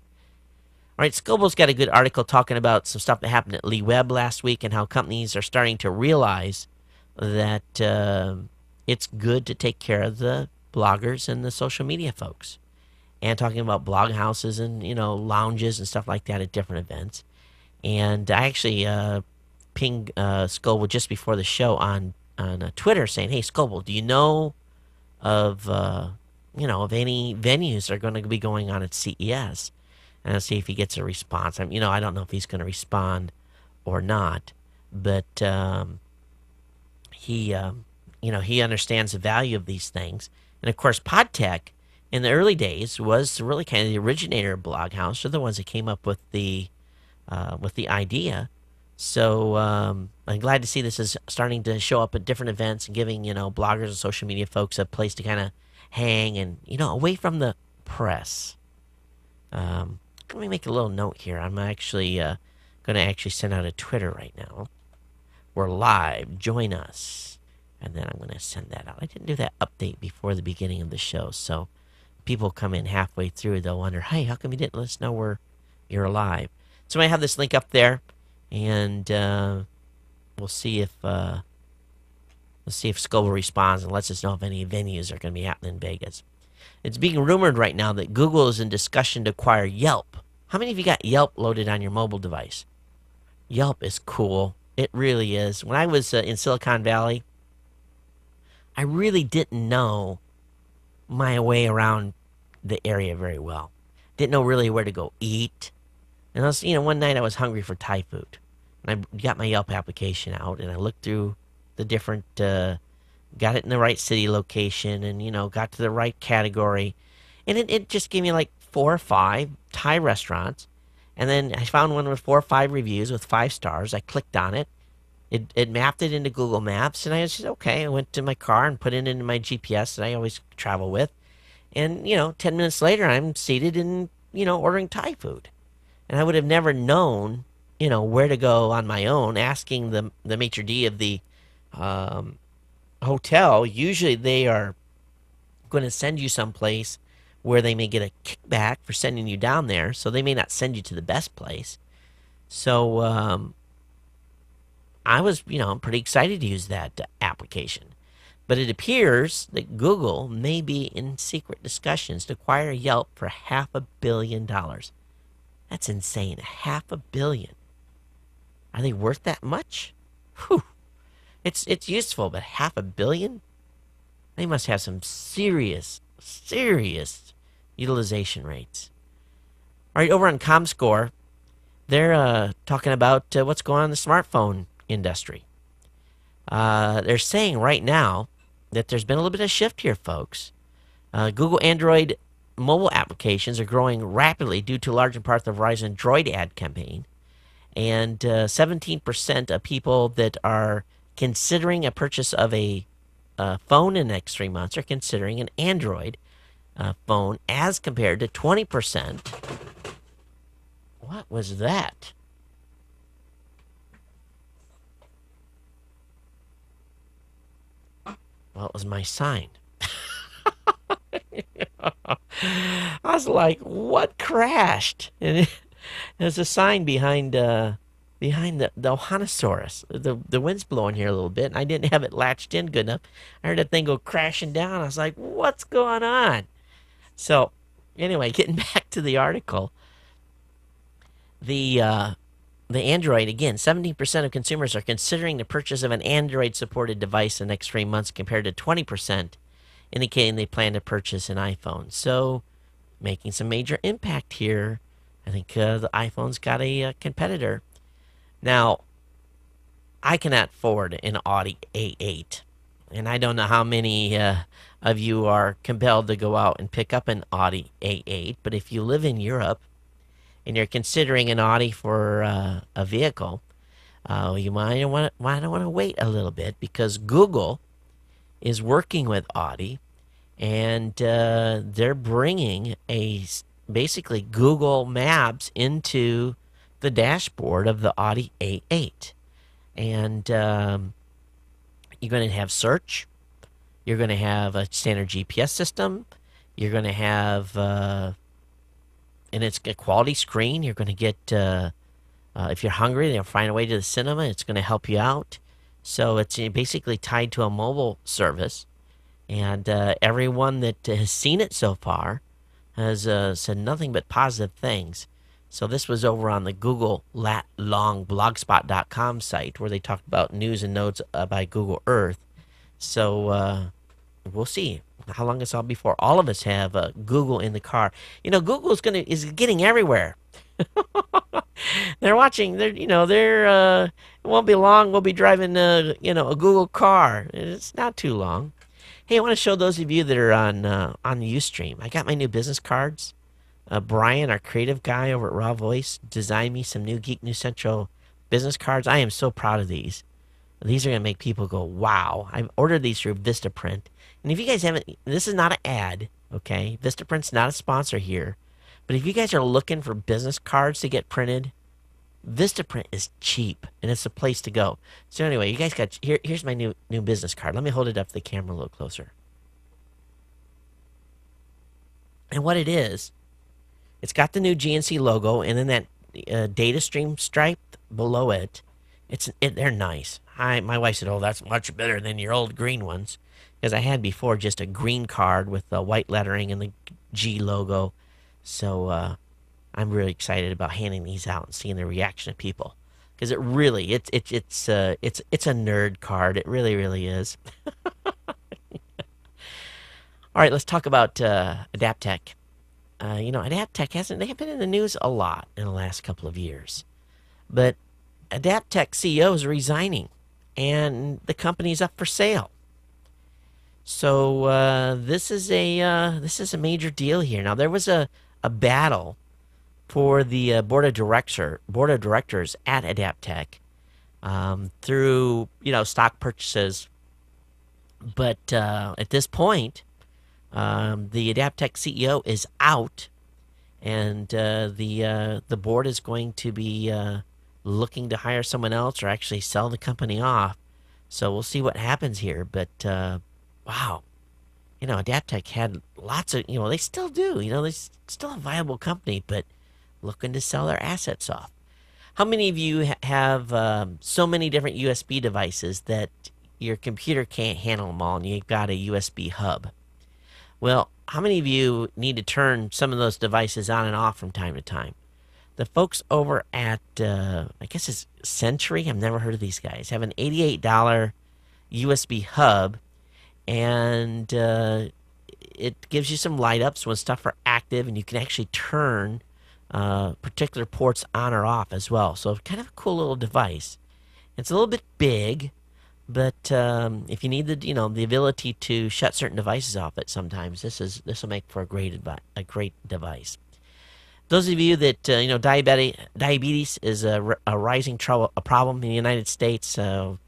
All right, Scoble's got a good article talking about some stuff that happened at Lee Web last week and how companies are starting to realize that it's good to take care of the bloggers and the social media folks. And talking about blog houses and, lounges and stuff like that at different events. And I actually pinged Scoble just before the show on Twitter saying, hey, Scoble, do you know of any venues that are going to be going on at CES? And I'll see if he gets a response. I don't know if he's going to respond or not, but he understands the value of these things. And of course, PodTech in the early days was really kind of the originator of Bloghouse. They're the ones that came up with the idea. So I'm glad to see this is starting to show up at different events and giving bloggers and social media folks a place to kind of hang and away from the press. Let me make a little note here. I'm actually going to send out a Twitter right now. We're live. Join us. And then I'm going to send that out. I didn't do that update before the beginning of the show. So people come in halfway through. They'll wonder, hey, how come you didn't let us know you're live? So I have this link up there. And we'll see if Scoble responds and lets us know if any venues are going to be happening in Vegas. It's being rumored right now that Google is in discussion to acquire Yelp. How many of you got Yelp loaded on your mobile device? Yelp is cool. It really is. When I was in Silicon Valley, I really didn't know my way around the area very well. Didn't know really where to go eat. And one night I was hungry for Thai food. And I got my Yelp application out and I looked through the different got it in the right city location and, got to the right category. And it just gave me like 4 or 5 Thai restaurants. And then I found one with 4 or 5 reviews with 5 stars. I clicked on it. It mapped it into Google Maps. And I said, okay. I went to my car and put it into my GPS that I always travel with. And, 10 minutes later, I'm seated and, ordering Thai food. And I would have never known, where to go on my own, asking the maitre d' of the hotel. Usually they are going to send you someplace where they may get a kickback for sending you down there, so they may not send you to the best place. So I was, pretty excited to use that application. But it appears that Google may be in secret discussions to acquire Yelp for $500 million. That's insane. $500 million. Are they worth that much? Whew. It's useful, but $500 million? They must have some serious utilization rates. All right, over on ComScore, they're talking about what's going on in the smartphone industry. They're saying right now that there's been a little bit of shift here, folks. Google Android mobile applications are growing rapidly due to large in part the Verizon Droid ad campaign. And 17% of people that are considering a purchase of a phone in the next 3 months are considering an Android phone, as compared to 20%. What was that? Well, it was my sign. I was like, what crashed? And there's a sign behind the Ohanosaurus. The wind's blowing here a little bit, and I didn't have it latched in good enough. I heard that thing go crashing down. I was like, what's going on? So, anyway, getting back to the article, the Android, again, 17% of consumers are considering the purchase of an Android-supported device in the next 3 months, compared to 20%, indicating they plan to purchase an iPhone. So, making some major impact here. I think the iPhone's got a competitor. Now, I cannot afford an Audi A8, and I don't know how many of you are compelled to go out and pick up an Audi A8, but if you live in Europe and you're considering an Audi for a vehicle, you might want to wait a little bit, because Google is working with Audi, and they're bringing basically Google Maps into the dashboard of the Audi A8. And you're going to have search. You're going to have a standard GPS system. You're going to have, and it's a quality screen. You're going to get, if you're hungry, they'll find a way to the cinema. It's going to help you out. So it's basically tied to a mobile service. And everyone that has seen it so far has said nothing but positive things. So this was over on the Google Long Blogspot.com site, where they talked about news and notes by Google Earth. So we'll see how long it's all before all of us have Google in the car. You know, Google is getting everywhere. They're watching. It won't be long. We'll be driving a Google car. It's not too long. Hey, I want to show those of you that are on the Ustream. I got my new business cards. Brian, our creative guy over at Raw Voice, designed me some new Geek News Central business cards. I am so proud of these. These are going to make people go, wow. I've ordered these through Vistaprint. And if you guys haven't, this is not an ad, okay? Vistaprint's not a sponsor here. But if you guys are looking for business cards to get printed, Vistaprint is cheap, and it's the place to go. So anyway, you guys got, here's my new business card. Let me hold it up to the camera a little closer. And what it is, it's got the new GNC logo, and then that data stream stripe below it. They're nice. My wife said, "Oh, that's much better than your old green ones," because I had before just a green card with the white lettering and the G logo. So I'm really excited about handing these out and seeing the reaction of people, because it's a nerd card. It really is. All right, let's talk about Adaptec. Adaptec they've been in the news a lot in the last couple of years. But Adaptec CEO is resigning, and the company's up for sale. So this is a major deal here. Now, there was a battle for the board of directors at Adaptec through stock purchases. But at this point, the Adaptec CEO is out, and the board is going to be looking to hire someone else or actually sell the company off. So we'll see what happens here. But wow, Adaptec had lots of, they still do, they still a viable company, but looking to sell their assets off. How many of you have so many different USB devices that your computer can't handle them all, and you've got a USB hub. Well, how many of you need to turn some of those devices on and off from time to time? The folks over at, I guess it's Century, I've never heard of these guys, have an $88 USB hub, and it gives you some light ups when stuff are active, and you can actually turn particular ports on or off as well. So kind of a cool little device. It's a little bit big, but if you need the ability to shut certain devices off it, sometimes this will make for a great device. Those of you that diabetes is a rising problem in the United States. So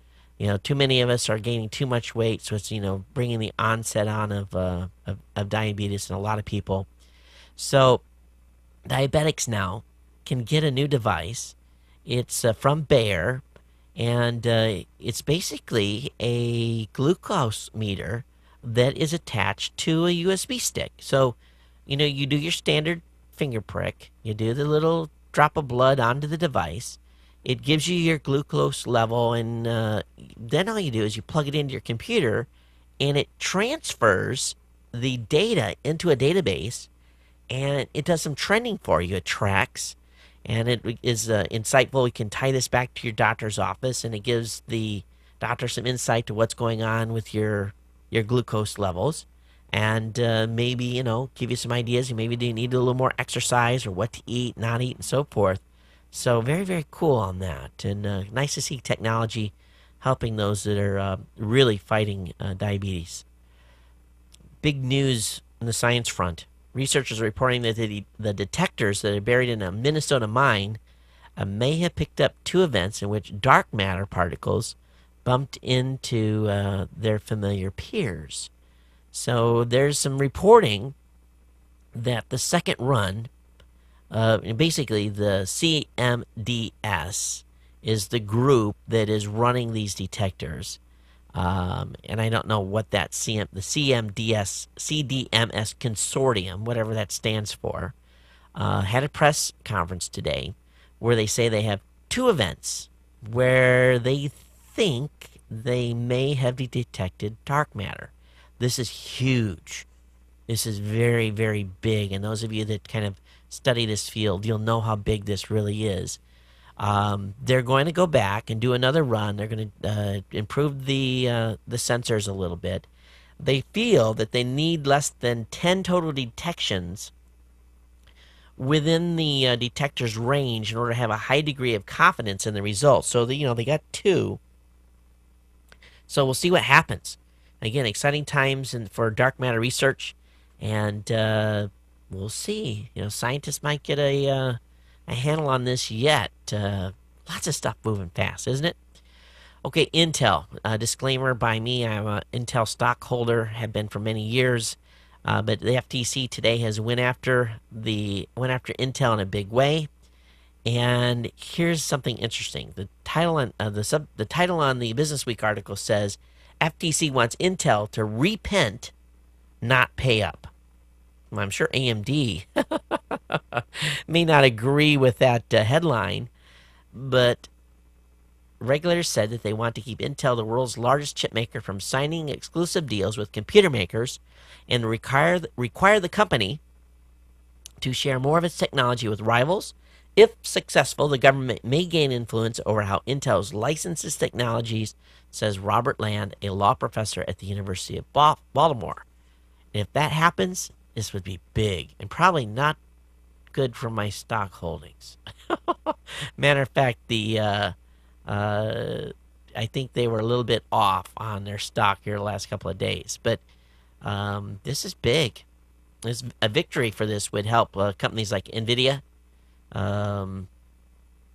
too many of us are gaining too much weight, so it's bringing the onset on of diabetes in a lot of people. So diabetics now can get a new device. It's from Bayer, and it's basically a glucose meter that is attached to a USB stick. So you do your standard finger prick, you do the little drop of blood onto the device. It gives you your glucose level, and then all you do is you plug it into your computer, and it transfers the data into a database, and it does some trending for you. It tracks, and it is insightful. We can tie this back to your doctor's office, and it gives the doctor some insight to what's going on with your glucose levels, and maybe give you some ideas. You maybe do need a little more exercise, or what to eat, not eat, and so forth. So very, very cool on that, and nice to see technology helping those that are really fighting diabetes. Big news on the science front. Researchers are reporting that the detectors that are buried in a Minnesota mine may have picked up two events in which dark matter particles bumped into their familiar peers. So there's some reporting that the second run, basically the CMDS is the group that is running these detectors. And I don't know what the CDMS consortium, whatever that stands for, had a press conference today where they say they have two events where they think they may have detected dark matter. This is huge. This is very, very big. And those of you that kind of study this field, you'll know how big this really is. They're going to go back and do another run. They're going to improve the sensors a little bit. They feel that they need less than 10 total detections within the detector's range in order to have a high degree of confidence in the results. So they got two. So we'll see what happens. Again, exciting times for dark matter research, and we'll see. Scientists might get a handle on this yet. Lots of stuff moving fast, isn't it? Okay, Intel. Disclaimer by me: I'm an Intel stockholder, have been for many years, but the FTC today has went after Intel in a big way. And here's something interesting: the title on the title on the Business Week article says, "FTC wants Intel to repent, not pay up." Well, I'm sure AMD may not agree with that headline, but regulators said that they want to keep Intel, the world's largest chip maker, from signing exclusive deals with computer makers and require the company to share more of its technology with rivals. If successful, the government may gain influence over how Intel's licenses technologies, says Robert Land, a law professor at the University of Baltimore. And if that happens, this would be big and probably not good for my stock holdings. Matter of fact, I think they were a little bit off on their stock here the last couple of days. But this is big. A victory for this would help companies like NVIDIA.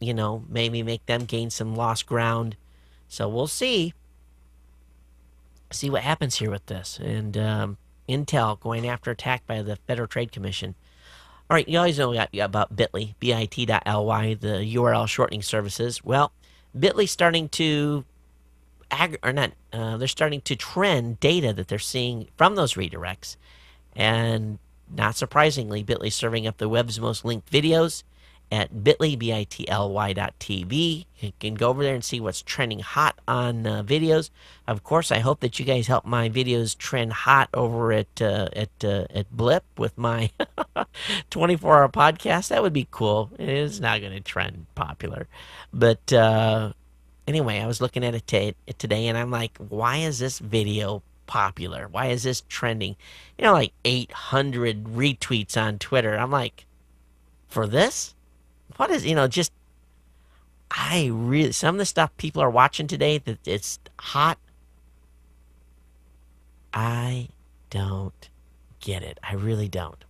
Maybe make them gain some lost ground. So we'll see what happens here with this. And Intel going after attack by the Federal Trade Commission. All right, you always know about Bitly, bit.ly, the URL shortening services. Well, Bitly's starting to they're starting to trend data that they're seeing from those redirects. And not surprisingly, Bitly's serving up the web's most linked videos at bit.ly, bit.ly.tv. You can go over there and see what's trending hot on videos. Of course, I hope that you guys help my videos trend hot over at Blip with my 24-hour podcast. That would be cool. It is not going to trend popular. But anyway, I was looking at it today, and I'm like, why is this video popular? Why is this trending? Like 800 retweets on Twitter. I'm like, for this? What is, just, some of the stuff people are watching today that it's hot, I don't get it. I really don't.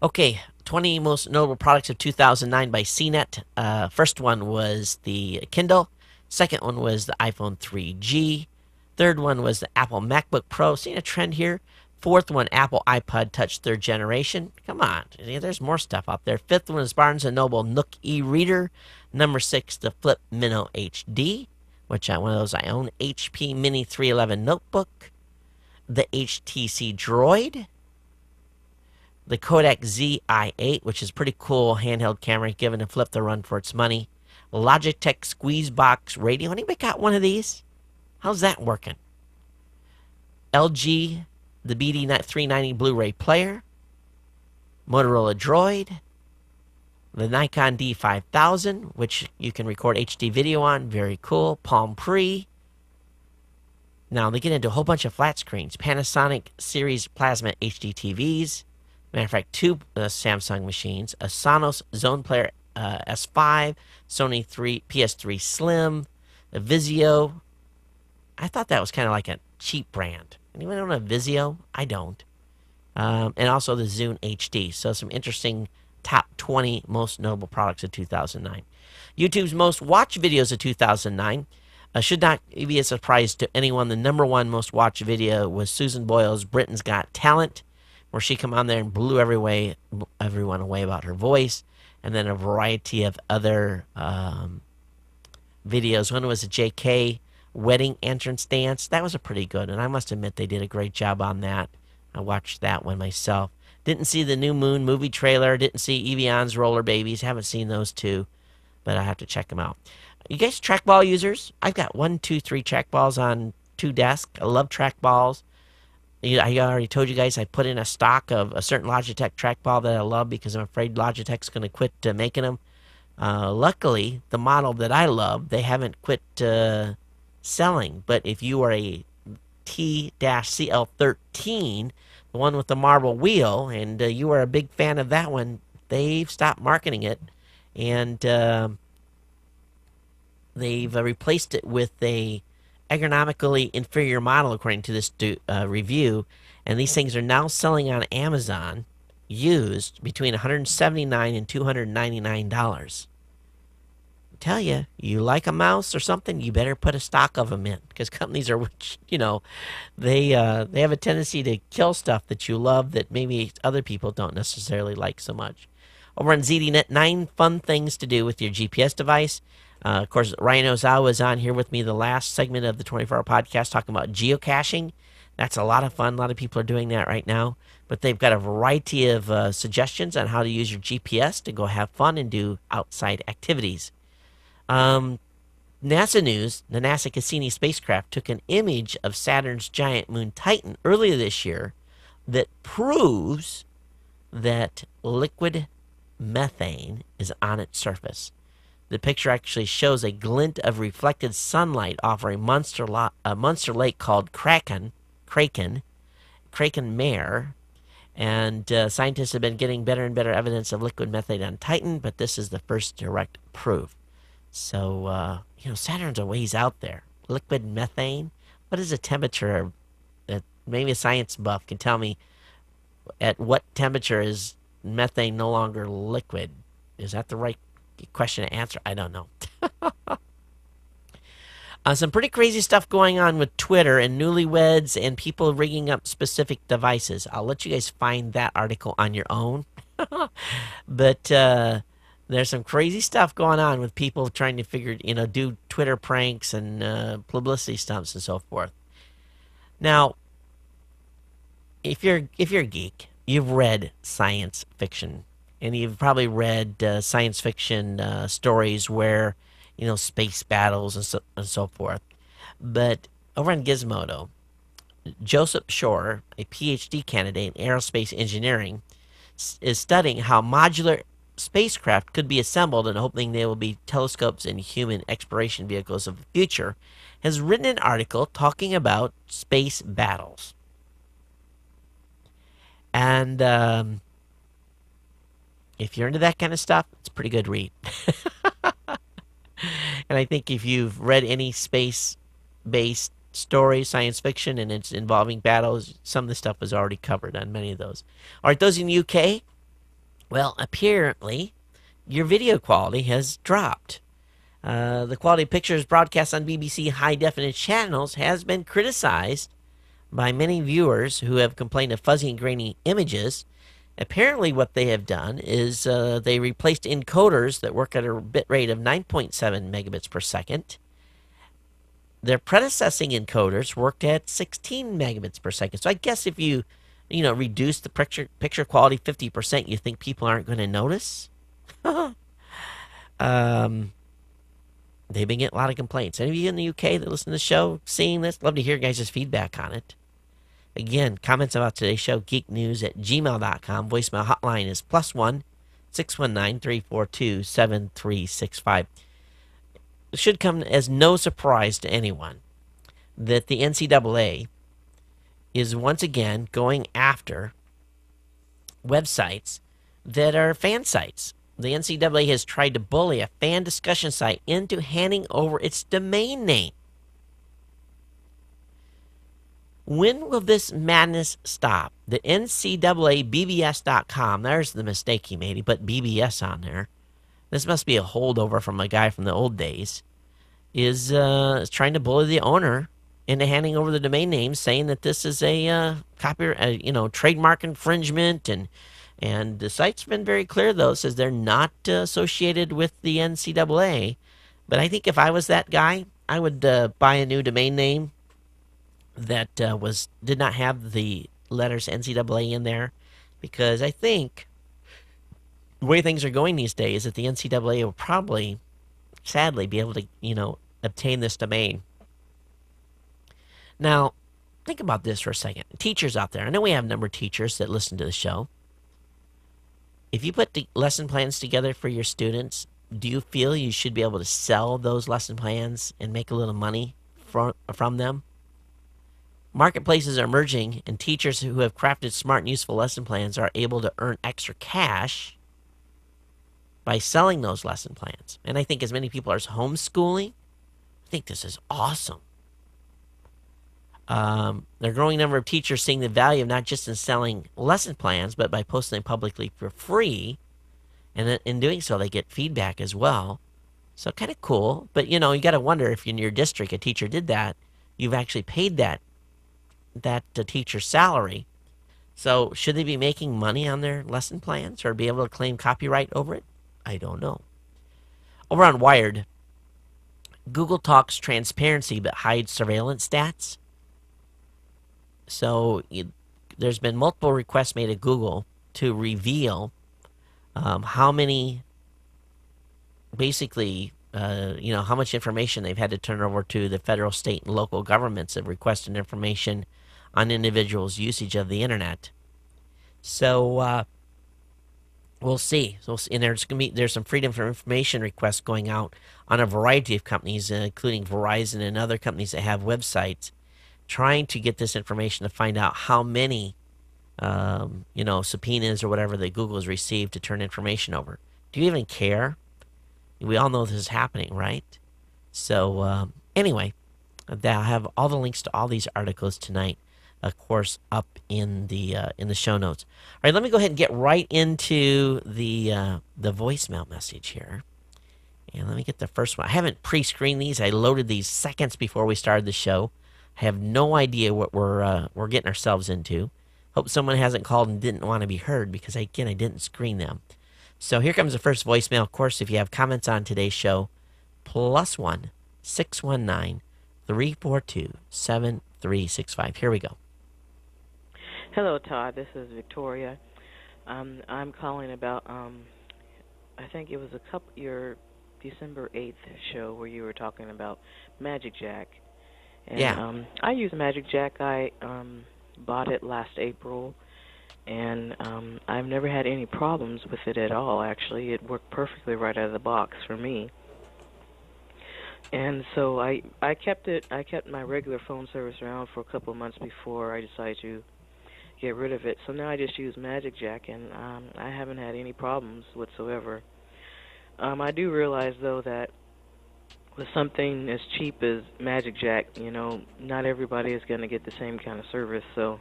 Okay, 20 most notable products of 2009 by CNET. First one was the Kindle. Second one was the iPhone 3G. Third one was the Apple MacBook Pro. Seeing a trend here. Fourth one, Apple iPod Touch 3rd generation. Come on, there's more stuff out there. Fifth one is Barnes & Noble Nook e-reader. Number 6, the Flip Minnow HD, which one of those I own. HP Mini 311 notebook. The HTC Droid. The Kodak ZI-8, which is a pretty cool handheld camera, giving a Flip the run for its money. Logitech Squeezebox Radio. Anybody got one of these? How's that working? LG, the BD390 Blu-ray player, Motorola Droid, the Nikon D5000, which you can record HD video on, very cool, Palm Pre. Now they get into a whole bunch of flat screens, Panasonic Series Plasma HD TVs, matter of fact, 2 Samsung machines, a Sonos Zone Player S5, Sony PS3 Slim, a Vizio. I thought that was kind of like a cheap brand. Anyone own a Vizio? I don't. And also the Zune HD. So some interesting top 20 most notable products of 2009. YouTube's most watched videos of 2009. Should not be a surprise to anyone. The number 1 most watched video was Susan Boyle's Britain's Got Talent, where she came on there and blew everyone away about her voice. And then a variety of other videos. One was a JK wedding entrance dance. That was a pretty good, and I must admit they did a great job on that. I watched that one myself. Didn't see the New Moon movie trailer. Didn't see Evian's Roller Babies. Haven't seen those two, but I have to check them out. You guys trackball users? I've got 1, 2, 3 trackballs on 2 desks. I love trackballs. I already told you guys I put in a stock of a certain Logitech trackball that I love because I'm afraid Logitech's going to quit making them. Luckily, the model that I love, they haven't quit selling. But if you are a T-CL13, the one with the marble wheel, and you are a big fan of that one, they've stopped marketing it, and they've replaced it with a ergonomically inferior model, according to this review. And these things are now selling on Amazon used between $179 and $299. Tell you, you like a mouse or something, you better put a stock of them in, because companies are, they have a tendency to kill stuff that you love that maybe other people don't necessarily like so much. Over on ZDNet, 9 fun things to do with your GPS device. Of course, Ryan Ozawa is on here with me the last segment of the 24-hour podcast talking about geocaching. That's a lot of fun. A lot of people are doing that right now. But they've got a variety of suggestions on how to use your GPS to go have fun and do outside activities. NASA news, the NASA Cassini spacecraft took an image of Saturn's giant moon Titan earlier this year that proves that liquid methane is on its surface. The picture actually shows a glint of reflected sunlight off a monster lake called Kraken Mare. And scientists have been getting better and better evidence of liquid methane on Titan, but this is the first direct proof. So, Saturn's a ways out there. Liquid methane? What is the temperature? Maybe a science buff can tell me at what temperature is methane no longer liquid. Is that the right question to answer? I don't know. Some pretty crazy stuff going on with Twitter and newlyweds and people rigging up specific devices. I'll let you guys find that article on your own. But there's some crazy stuff going on with people trying to do Twitter pranks and publicity stunts and so forth. Now, if you're a geek, you've read science fiction And you've probably read science fiction stories where, space battles and so forth. But over on Gizmodo, Joseph Shore, a PhD candidate in aerospace engineering, is studying how modular spacecraft could be assembled and hoping they will be telescopes and human exploration vehicles of the future, has written an article talking about space battles. And if you're into that kind of stuff, it's a pretty good read. And I think if you've read any space-based story, science fiction, and it's involving battles, some of the stuff was already covered on many of those. All right, those in the UK, well, apparently your video quality has dropped. The quality of pictures broadcast on BBC high-definition channels has been criticized by many viewers who have complained of fuzzy and grainy images. Apparently what they have done is they replaced encoders that work at a bit rate of 9.7 megabits per second. Their predecessing encoders worked at 16 megabits per second. So I guess if you reduce the picture quality 50%, you think people aren't going to notice? They've been getting a lot of complaints. Any of you in the UK that listen to the show, seeing this, love to hear guys' feedback on it. Again, comments about today's show, geeknews@gmail.com. Voicemail hotline is +1 619 342 7365. It should come as no surprise to anyone that the NCAA is once again going after websites that are fan sites. The NCAA has tried to bully a fan discussion site into handing over its domain name. When will this madness stop? The NCAA BBS.com, there's the mistake he made. He put BBS on there. This must be a holdover from a guy from the old days. Is trying to bully the owner into handing over the domain name, saying that this is a copyright, trademark infringement, and the site's been very clear though, says they're not associated with the NCAA. But I think if I was that guy, I would buy a new domain name that did not have the letters NCAA in there, because I think the way things are going these days, that the NCAA will probably, sadly, be able to obtain this domain. Now, think about this for a second. Teachers out there, I know we have a number of teachers that listen to the show. If you put the lesson plans together for your students, do you feel you should be able to sell those lesson plans and make a little money from them? Marketplaces are emerging, and teachers who have crafted smart and useful lesson plans are able to earn extra cash by selling those lesson plans. And I think as many people are homeschooling, I think this is awesome. There are a growing number of teachers seeing the value of not just in selling lesson plans, but by posting them publicly for free. And in doing so, they get feedback as well. So kind of cool. But, you got to wonder if in your district a teacher did that, you've actually paid that teacher's salary. So should they be making money on their lesson plans or be able to claim copyright over it? I don't know. Over on Wired, Google talks transparency but hides surveillance stats. So there's been multiple requests made at Google to reveal how many, basically, how much information they've had to turn over to the federal, state, and local governments that requested information on individuals' usage of the internet. So we'll see. And there's some freedom of information requests going out on a variety of companies, including Verizon and other companies that have websites, trying to get this information to find out how many, subpoenas or whatever that Google has received to turn information over. Do you even care? We all know this is happening, right? So anyway, I'll have all the links to all these articles tonight, of course, up in the show notes. All right, let me go ahead and get right into the voicemail message here. And let me get the first one. I haven't pre-screened these. I loaded these seconds before we started the show. I have no idea what we're getting ourselves into. Hope someone hasn't called and didn't want to be heard, because I didn't screen them. So here comes the first voicemail. Of course, if you have comments on today's show, +1 619 342 7365. Here we go. Hello, Todd. This is Victoria. I'm calling about I think it was your December 8th show where you were talking about Magic Jack. And Yeah. I use Magic Jack. I bought it last April, and I've never had any problems with it at all. Actually, it worked perfectly right out of the box for me. And so I kept it. I kept my regular phone service around for a couple of months before I decided to get rid of it. So now I just use Magic Jack, and I haven't had any problems whatsoever. I do realize though that with something as cheap as Magic Jack, not everybody is going to get the same kind of service. So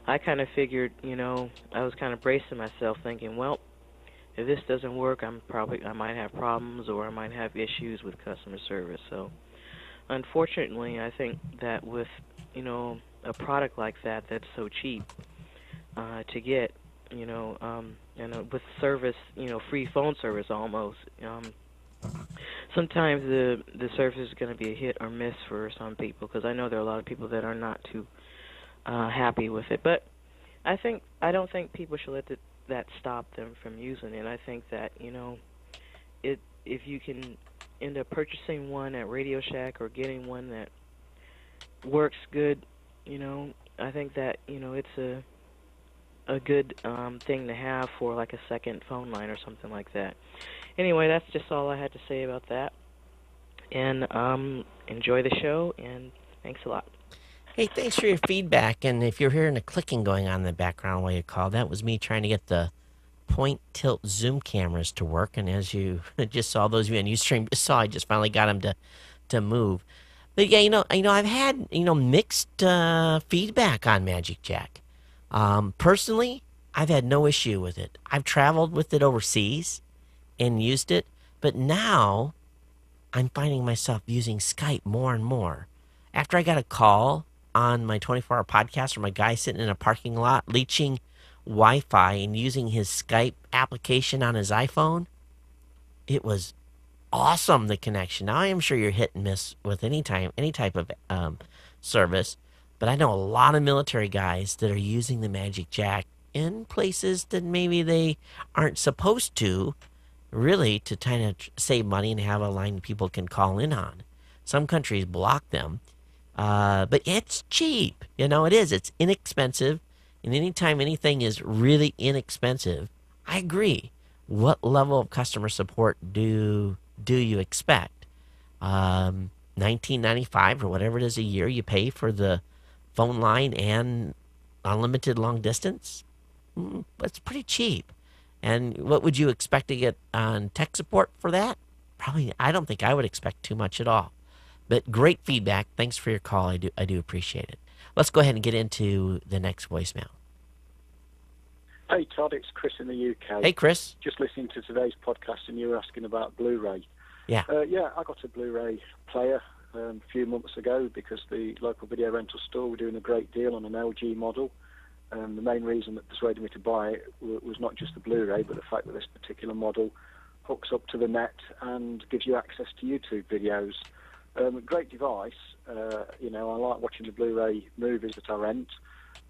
I kind of figured, I was kind of bracing myself, thinking, well, if this doesn't work, I might have problems or I might have issues with customer service. So unfortunately, I think that with a product like that that's so cheap to get, and with service, free phone service almost. Sometimes the service is going to be a hit or miss for some people, because I know there are a lot of people that are not too happy with it. But I don't think people should let that stop them from using it. I think that if you can end up purchasing one at Radio Shack or getting one that works good, I think that it's a good thing to have for like a second phone line or something like that. Anyway, that's just all I had to say about that. And enjoy the show, and thanks a lot. Hey, thanks for your feedback. And if you're hearing a clicking going on in the background while you call, that was me trying to get the point tilt zoom cameras to work. And as you just saw, those of you on Ustream just saw, I just finally got them to move. But yeah, I've had mixed feedback on Magic Jack. Personally, I've had no issue with it. I've traveled with it overseas and used it, but now I'm finding myself using Skype more and more. After I got a call on my 24-hour podcast from a guy sitting in a parking lot leeching Wi-Fi and using his Skype application on his iPhone, it was awesome, the connection. Now, I am sure you're hit and miss with any type of service, but I know a lot of military guys that are using the Magic Jack in places that maybe they aren't supposed to, really, to kind of save money and have a line people can call in on. Some countries block them, but it's cheap. It is. It's inexpensive, and anytime anything is really inexpensive, I agree. What level of customer support do you expect? $19.95 or whatever it is a year you pay for the phone line and unlimited long distance? That's pretty cheap. And what would you expect to get on tech support for that? Probably, I don't think I would expect too much at all. But great feedback. Thanks for your call. I do appreciate it. Let's go ahead and get into the next voicemail. Hey, Todd, it's Chris in the UK. Hey, Chris. Just listening to today's podcast, and you were asking about Blu-ray. Yeah. I got a Blu-ray player a few months ago because the local video rental store were doing a great deal on an LG model. The main reason that persuaded me to buy it was not just the Blu-ray, but the fact that this particular model hooks up to the net and gives you access to YouTube videos. Great device. I like watching the Blu-ray movies that I rent.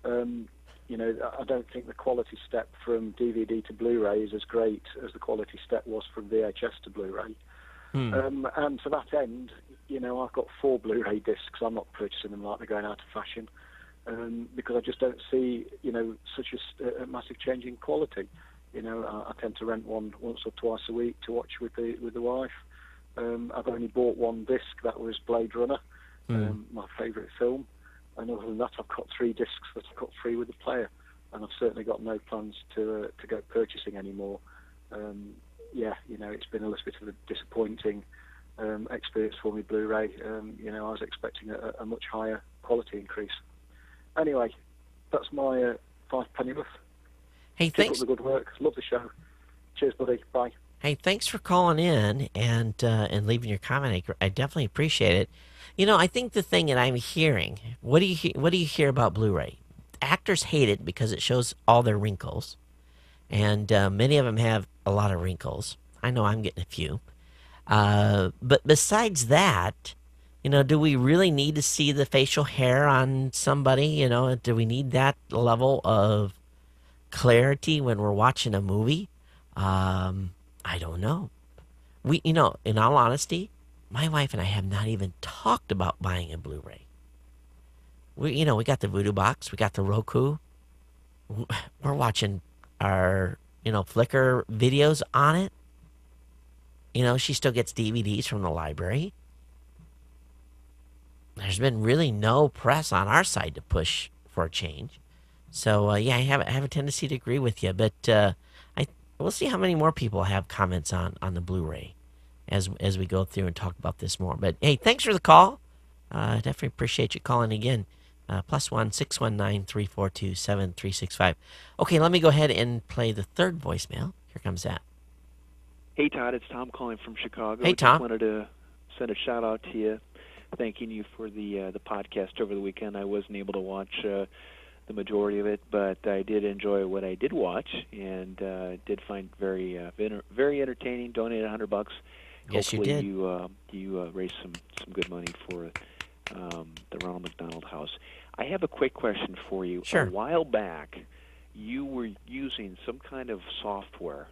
I don't think the quality step from DVD to Blu-ray is as great as the quality step was from VHS to Blu-ray. And to that end, I've got 4 Blu-ray discs. I'm not purchasing them like they're going out of fashion, because I just don't see, such a massive change in quality. I tend to rent one once or twice a week to watch with the wife. I've only bought one disc. That was Blade Runner, my favourite film. And other than that, I've got 3 discs that I've got free with the player, and I've certainly got no plans to go purchasing anymore. It's been a little bit of a disappointing experience for me, Blu-ray. I was expecting a much higher quality increase. Anyway, that's my 5 penny worth. Hey, thanks. Keep up the good work. Love the show. Cheers, buddy. Bye. Hey, thanks for calling in and leaving your comment. I definitely appreciate it. I think the thing that I'm hearing, what do you hear about Blu-ray? Actors hate it because it shows all their wrinkles, and many of them have a lot of wrinkles. I know I'm getting a few. But besides that, do we really need to see the facial hair on somebody? Do we need that level of clarity when we're watching a movie, I don't know. In all honesty, my wife and I have not even talked about buying a Blu-ray. We got the Voodoo box, we got the Roku. We're watching our, Flickr videos on it. She still gets DVDs from the library. There's been really no press on our side to push for a change. So, I have a tendency to agree with you, but we'll see how many more people have comments on the Blu-ray as we go through and talk about this more. But, hey, thanks for the call. Definitely appreciate you calling again. +1 619 342 7365. Okay, let me go ahead and play the third voicemail. Here comes that. Hey, Todd, it's Tom calling from Chicago. Hey, Tom. Just wanted to send a shout-out to you, thanking you for the podcast over the weekend. I wasn't able to watch the majority of it, but I did enjoy what I did watch, and did find very very entertaining. Donated $100. Yes, Hopefully you did. you raised some good money for the Ronald McDonald House. I have a quick question for you. Sure. A while back, you were using some kind of software.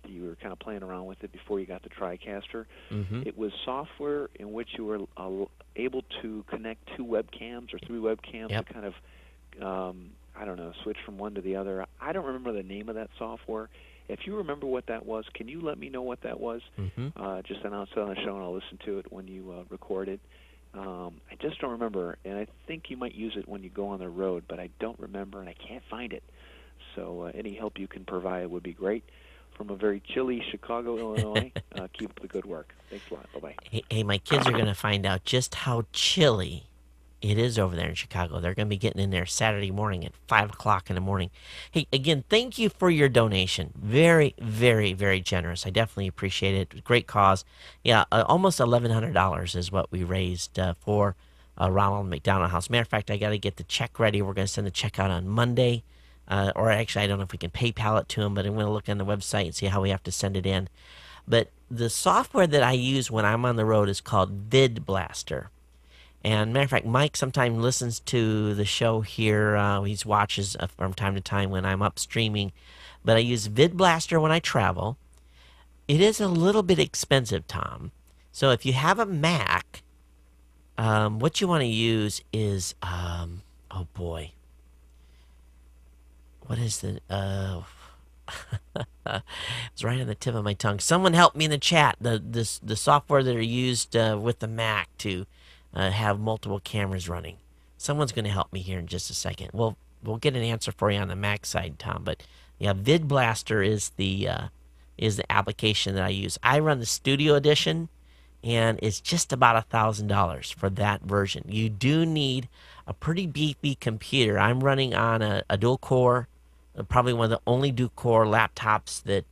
You were kind of playing around with it before you got the TriCaster. Mm-hmm. It was software in which you were able to connect two webcams or three webcams Yep. to kind of, switch from one to the other. I don't remember the name of that software. If you remember what that was, can you let me know what that was? Mm-hmm. Just announce it on the show, and I'll listen to it when you record it. I just don't remember, and I think you might use it when you go on the road, but I don't remember, and I can't find it. So any help you can provide would be great. From a very chilly Chicago, Illinois, keep up the good work. Thanks a lot. Bye-bye. Hey, my kids are going to find out just how chilly it is over there in Chicago. They're going to be getting in there Saturday morning at 5 o'clock in the morning. Hey, again, thank you for your donation. Very, very, very generous. I definitely appreciate it. Great cause. Yeah, almost $1,100 is what we raised for Ronald McDonald House. Matter of fact, I got to get the check ready. We're going to send the check out on Monday. Or actually, I don't know if we can PayPal it to them, but I'm going to look on the website and see how we have to send it in. But the software that I use when I'm on the road is called Vid Blaster. And matter of fact, Mike sometimes listens to the show here. He watches from time to time when I'm up streaming. But I use Vid Blaster when I travel. It is a little bit expensive, Tom. So if you have a Mac, what you want to use is, oh boy. What is the, it's right on the tip of my tongue. Someone help me in the chat. The software that are used with the Mac to have multiple cameras running. Someone's going to help me here in just a second. We'll get an answer for you on the Mac side, Tom. But yeah, Vid Blaster is the application that I use. I run the Studio Edition, and it's just about $1,000 for that version. You do need a pretty beefy computer. I'm running on a dual core. Probably one of the only dual-core laptops that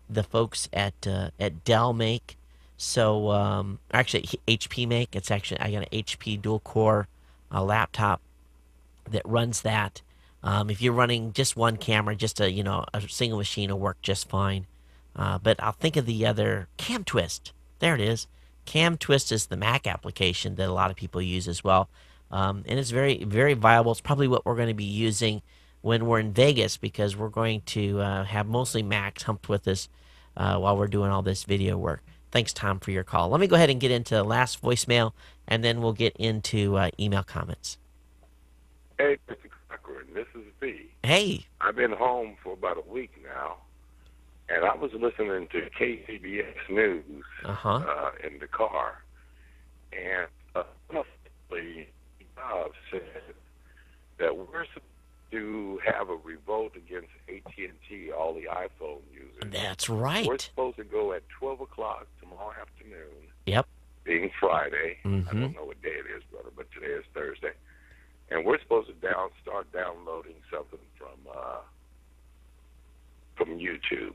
the folks at Dell make. So actually, HP make. It's actually I got an HP dual-core laptop that runs that. If you're running just one camera, just a single machine will work just fine. But I'll think of the other CamTwist. There it is. CamTwist is the Mac application that a lot of people use as well, and it's very, very viable. It's probably what we're going to be using when we're in Vegas, because we're going to have mostly Macs humped with us while we're doing all this video work. Thanks, Tom, for your call. Let me go ahead and get into the last voicemail, and then we'll get into email comments. Hey, Mr. Cochran, this is V. Hey. I've been home for about a week now, and I was listening to KCBS News in the car, and the said that we're supposed to have a revolt against AT&T, all the iPhone users. That's right. We're supposed to go at 12 o'clock tomorrow afternoon. Yep. Being Friday. Mm-hmm. I don't know what day it is, brother, but today is Thursday. And we're supposed to start downloading something from YouTube.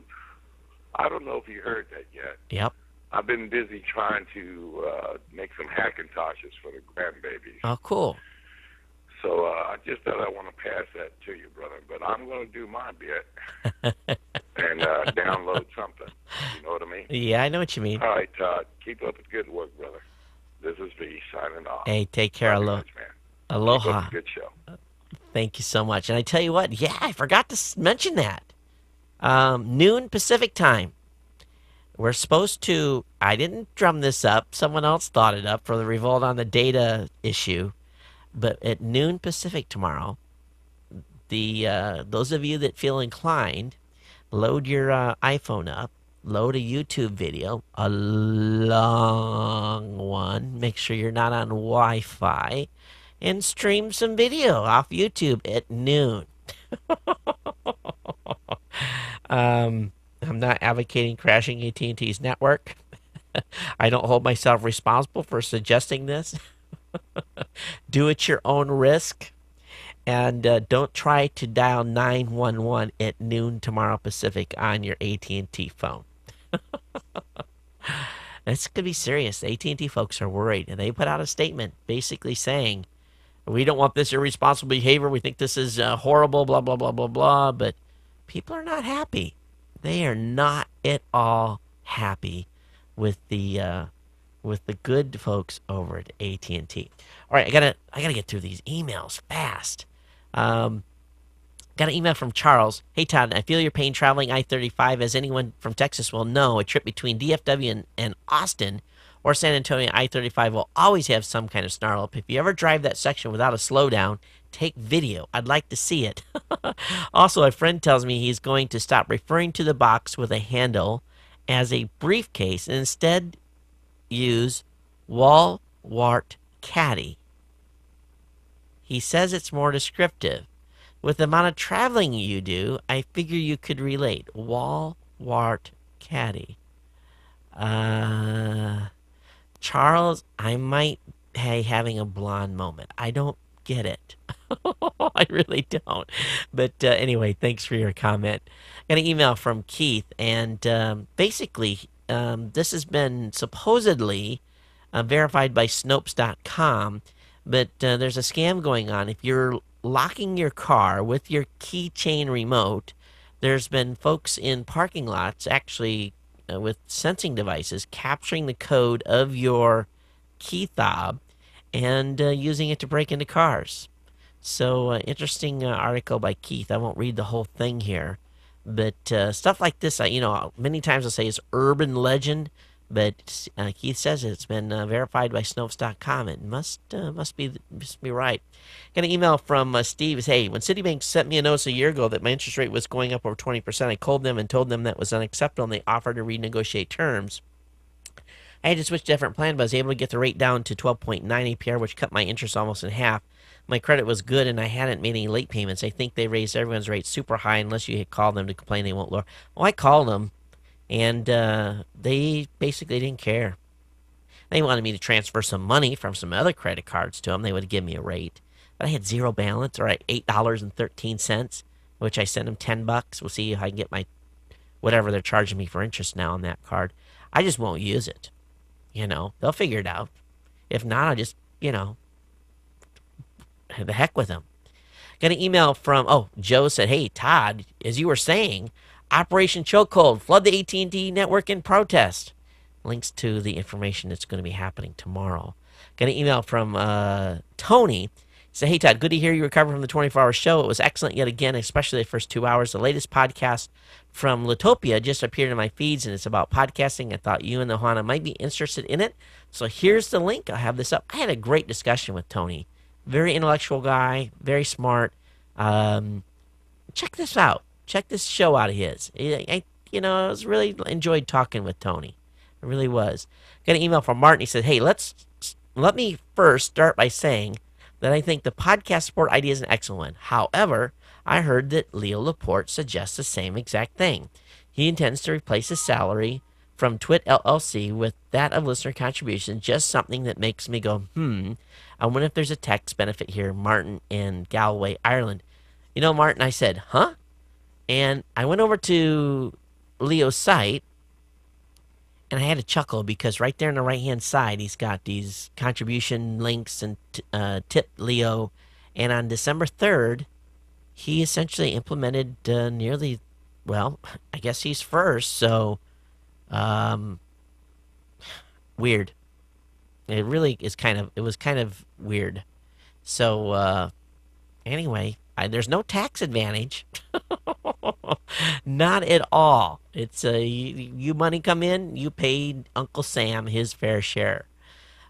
I don't know if you heard that yet. Yep. I've been busy trying to make some Hackintoshes for the grandbabies. Oh, cool. So I just thought I want to pass that to you, brother. But I'm going to do my bit and download something. You know what I mean? Yeah, I know what you mean. All right, Todd. Keep up the good work, brother. This is V signing off. Hey, take care. Love you much, man. Aloha. Keep up the good show. Thank you so much. And I tell you what, yeah, I forgot to mention that. Noon Pacific time. We're supposed to, I didn't drum this up. Someone else thought it up for the revolt on the data issue. But at noon Pacific tomorrow, those of you that feel inclined, load your iPhone up, load a YouTube video, a long one. Make sure you're not on Wi-Fi, and stream some video off YouTube at noon. I'm not advocating crashing AT&T's network. I don't hold myself responsible for suggesting this. Do at your own risk. And don't try to dial 911 at noon tomorrow Pacific on your AT&T phone. This could be serious. The AT&T folks are worried, and they put out a statement basically saying, we don't want this irresponsible behavior. We think this is horrible, blah, blah, blah, blah, blah. But people are not happy. They are not at all happy with the good folks over at AT&T. All right, I gotta get through these emails fast. Got an email from Charles. Hey, Todd, I feel your pain traveling I-35. As anyone from Texas will know, a trip between DFW and Austin or San Antonio I-35 will always have some kind of snarl up. If you ever drive that section without a slowdown, take video. I'd like to see it. Also, a friend tells me he's going to stop referring to the box with a handle as a briefcase and instead use Wall-Wart Caddy. He says it's more descriptive. With the amount of traveling you do, I figure you could relate. Wall-Wart Caddy. Charles, I might be having a blonde moment. I don't get it. I really don't. But anyway, thanks for your comment. Got an email from Keith, and basically, this has been supposedly verified by Snopes.com, but there's a scam going on. If you're locking your car with your keychain remote, there's been folks in parking lots actually with sensing devices capturing the code of your key fob and using it to break into cars. So interesting article by Keith. I won't read the whole thing here, but stuff like this, many times I'll say it's urban legend, but Keith says it's been verified by Snopes.com. It must be right. Got an email from Steve. He says, hey, when Citibank sent me a notice a year ago that my interest rate was going up over 20%, I called them and told them that was unacceptable, and they offered to renegotiate terms. I had to switch to a different plan, but I was able to get the rate down to 12.9 APR, which cut my interest almost in half. My credit was good, and I hadn't made any late payments. I think they raised everyone's rate super high unless you call them to complain they won't lower. Well, I called them, and they basically didn't care. They wanted me to transfer some money from some other credit cards to them. They would give me a rate. But I had zero balance, or $8.13, which I sent them $10. We'll see if I can get my whatever they're charging me for interest now on that card. I just won't use it. They'll figure it out. If not, I'll just, the heck with them. Got an email from, Joe said, hey, Todd, as you were saying, Operation Chokehold, flood the AT&T network in protest. Links to the information that's going to be happening tomorrow. Got an email from Tony. He said, hey, Todd, good to hear you recovered from the 24-hour show. It was excellent yet again, especially the first 2 hours. The latest podcast from Litopia just appeared in my feeds, and it's about podcasting. I thought you and the Juana might be interested in it. So here's the link. I'll have this up. I had a great discussion with Tony. Very intellectual guy, very smart. Check this out. Check this show out of his. I was really enjoyed talking with Tony. It really was. Got an email from Martin. He said, hey, let me first start by saying that I think the podcast support idea is an excellent one. However, I heard that Leo Laporte suggests the same exact thing. He intends to replace his salary from Twit LLC with that of listener contribution, just something that makes me go, I wonder if there's a tax benefit here, Martin in Galway, Ireland. Martin, I said, huh? And I went over to Leo's site, and I had to chuckle because right there on the right-hand side, he's got these contribution links and tip Leo. And on December 3rd, he essentially implemented I guess he's first. So, weird. It really is it was kind of weird. So, anyway, there's no tax advantage. Not at all. It's you money come in, you paid Uncle Sam his fair share.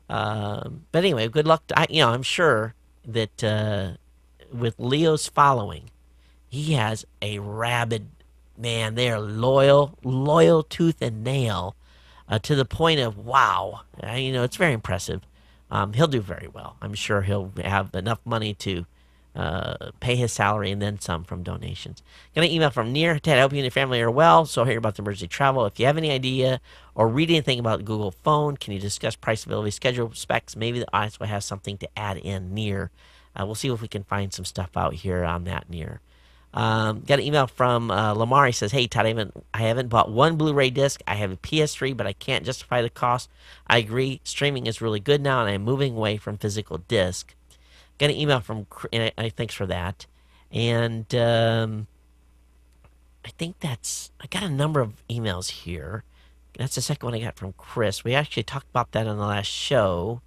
But anyway, good luck. I'm sure that with Leo's following, he has a rabid man. They are loyal tooth and nail, to the point of wow. It's very impressive. He'll do very well. I'm sure he'll have enough money to pay his salary and then some from donations. Got an email from Near. Ted, I hope you and your family are well. So hear about the emergency travel. If you have any idea or read anything about the Google phone, can you discuss price, availability, schedule, specs? Maybe the IS will have something to add in. Near. We'll see if we can find some stuff out here on that. Near. Got an email from Lamar. He says, "Hey Todd, I haven't bought one Blu-ray disc. I have a PS3, but I can't justify the cost. I agree. Streaming is really good now, and I'm moving away from physical disc." Got an email from, and thanks for that. And I think I got a number of emails here. That's the second one I got from Chris. We actually talked about that on the last show.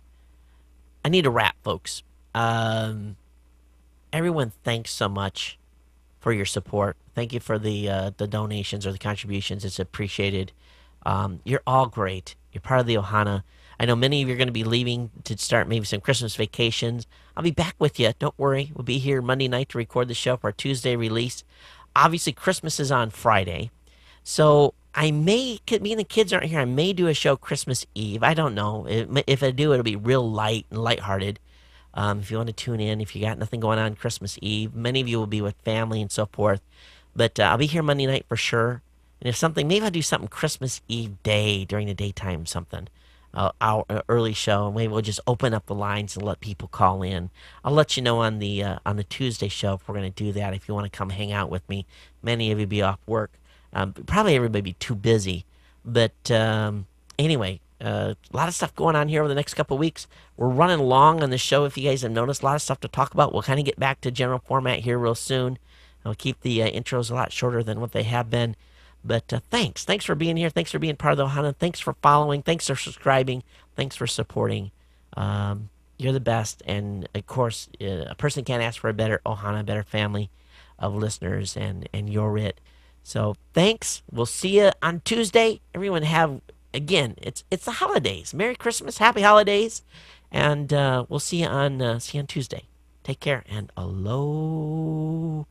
I need a wrap, folks. Everyone, thanks so much for your support. Thank you for the donations or the contributions. It's appreciated. You're all great. You're part of the Ohana. I know many of you are going to be leaving to start maybe some Christmas vacations. I'll be back with you. Don't worry. We'll be here Monday night to record the show for our Tuesday release. Obviously, Christmas is on Friday. So me and the kids aren't here. I may do a show Christmas Eve. I don't know. If I do, it'll be real light and lighthearted. If you want to tune in, if you got nothing going on Christmas Eve, many of you will be with family and so forth. But I'll be here Monday night for sure. And if something, maybe I'll do something Christmas Eve day during the daytime, something. Our early show, and maybe we'll just open up the lines and let people call in. I'll let you know on the Tuesday show if we're going to do that. If you want to come hang out with me, many of you be off work. Probably everybody be too busy. But anyway, a lot of stuff going on here over the next couple of weeks. We're running long on the show. If you guys have noticed, a lot of stuff to talk about. We'll kind of get back to general format here real soon. I'll keep the intros a lot shorter than what they have been. But thanks for being here. Thanks for being part of the Ohana. Thanks for following. Thanks for subscribing. Thanks for supporting. You're the best. And, of course, a person can't ask for a better Ohana, better family of listeners, and you're it. So thanks. We'll see you on Tuesday. Everyone have, again, it's the holidays. Merry Christmas. Happy holidays. And we'll see you on Tuesday. Take care and aloha.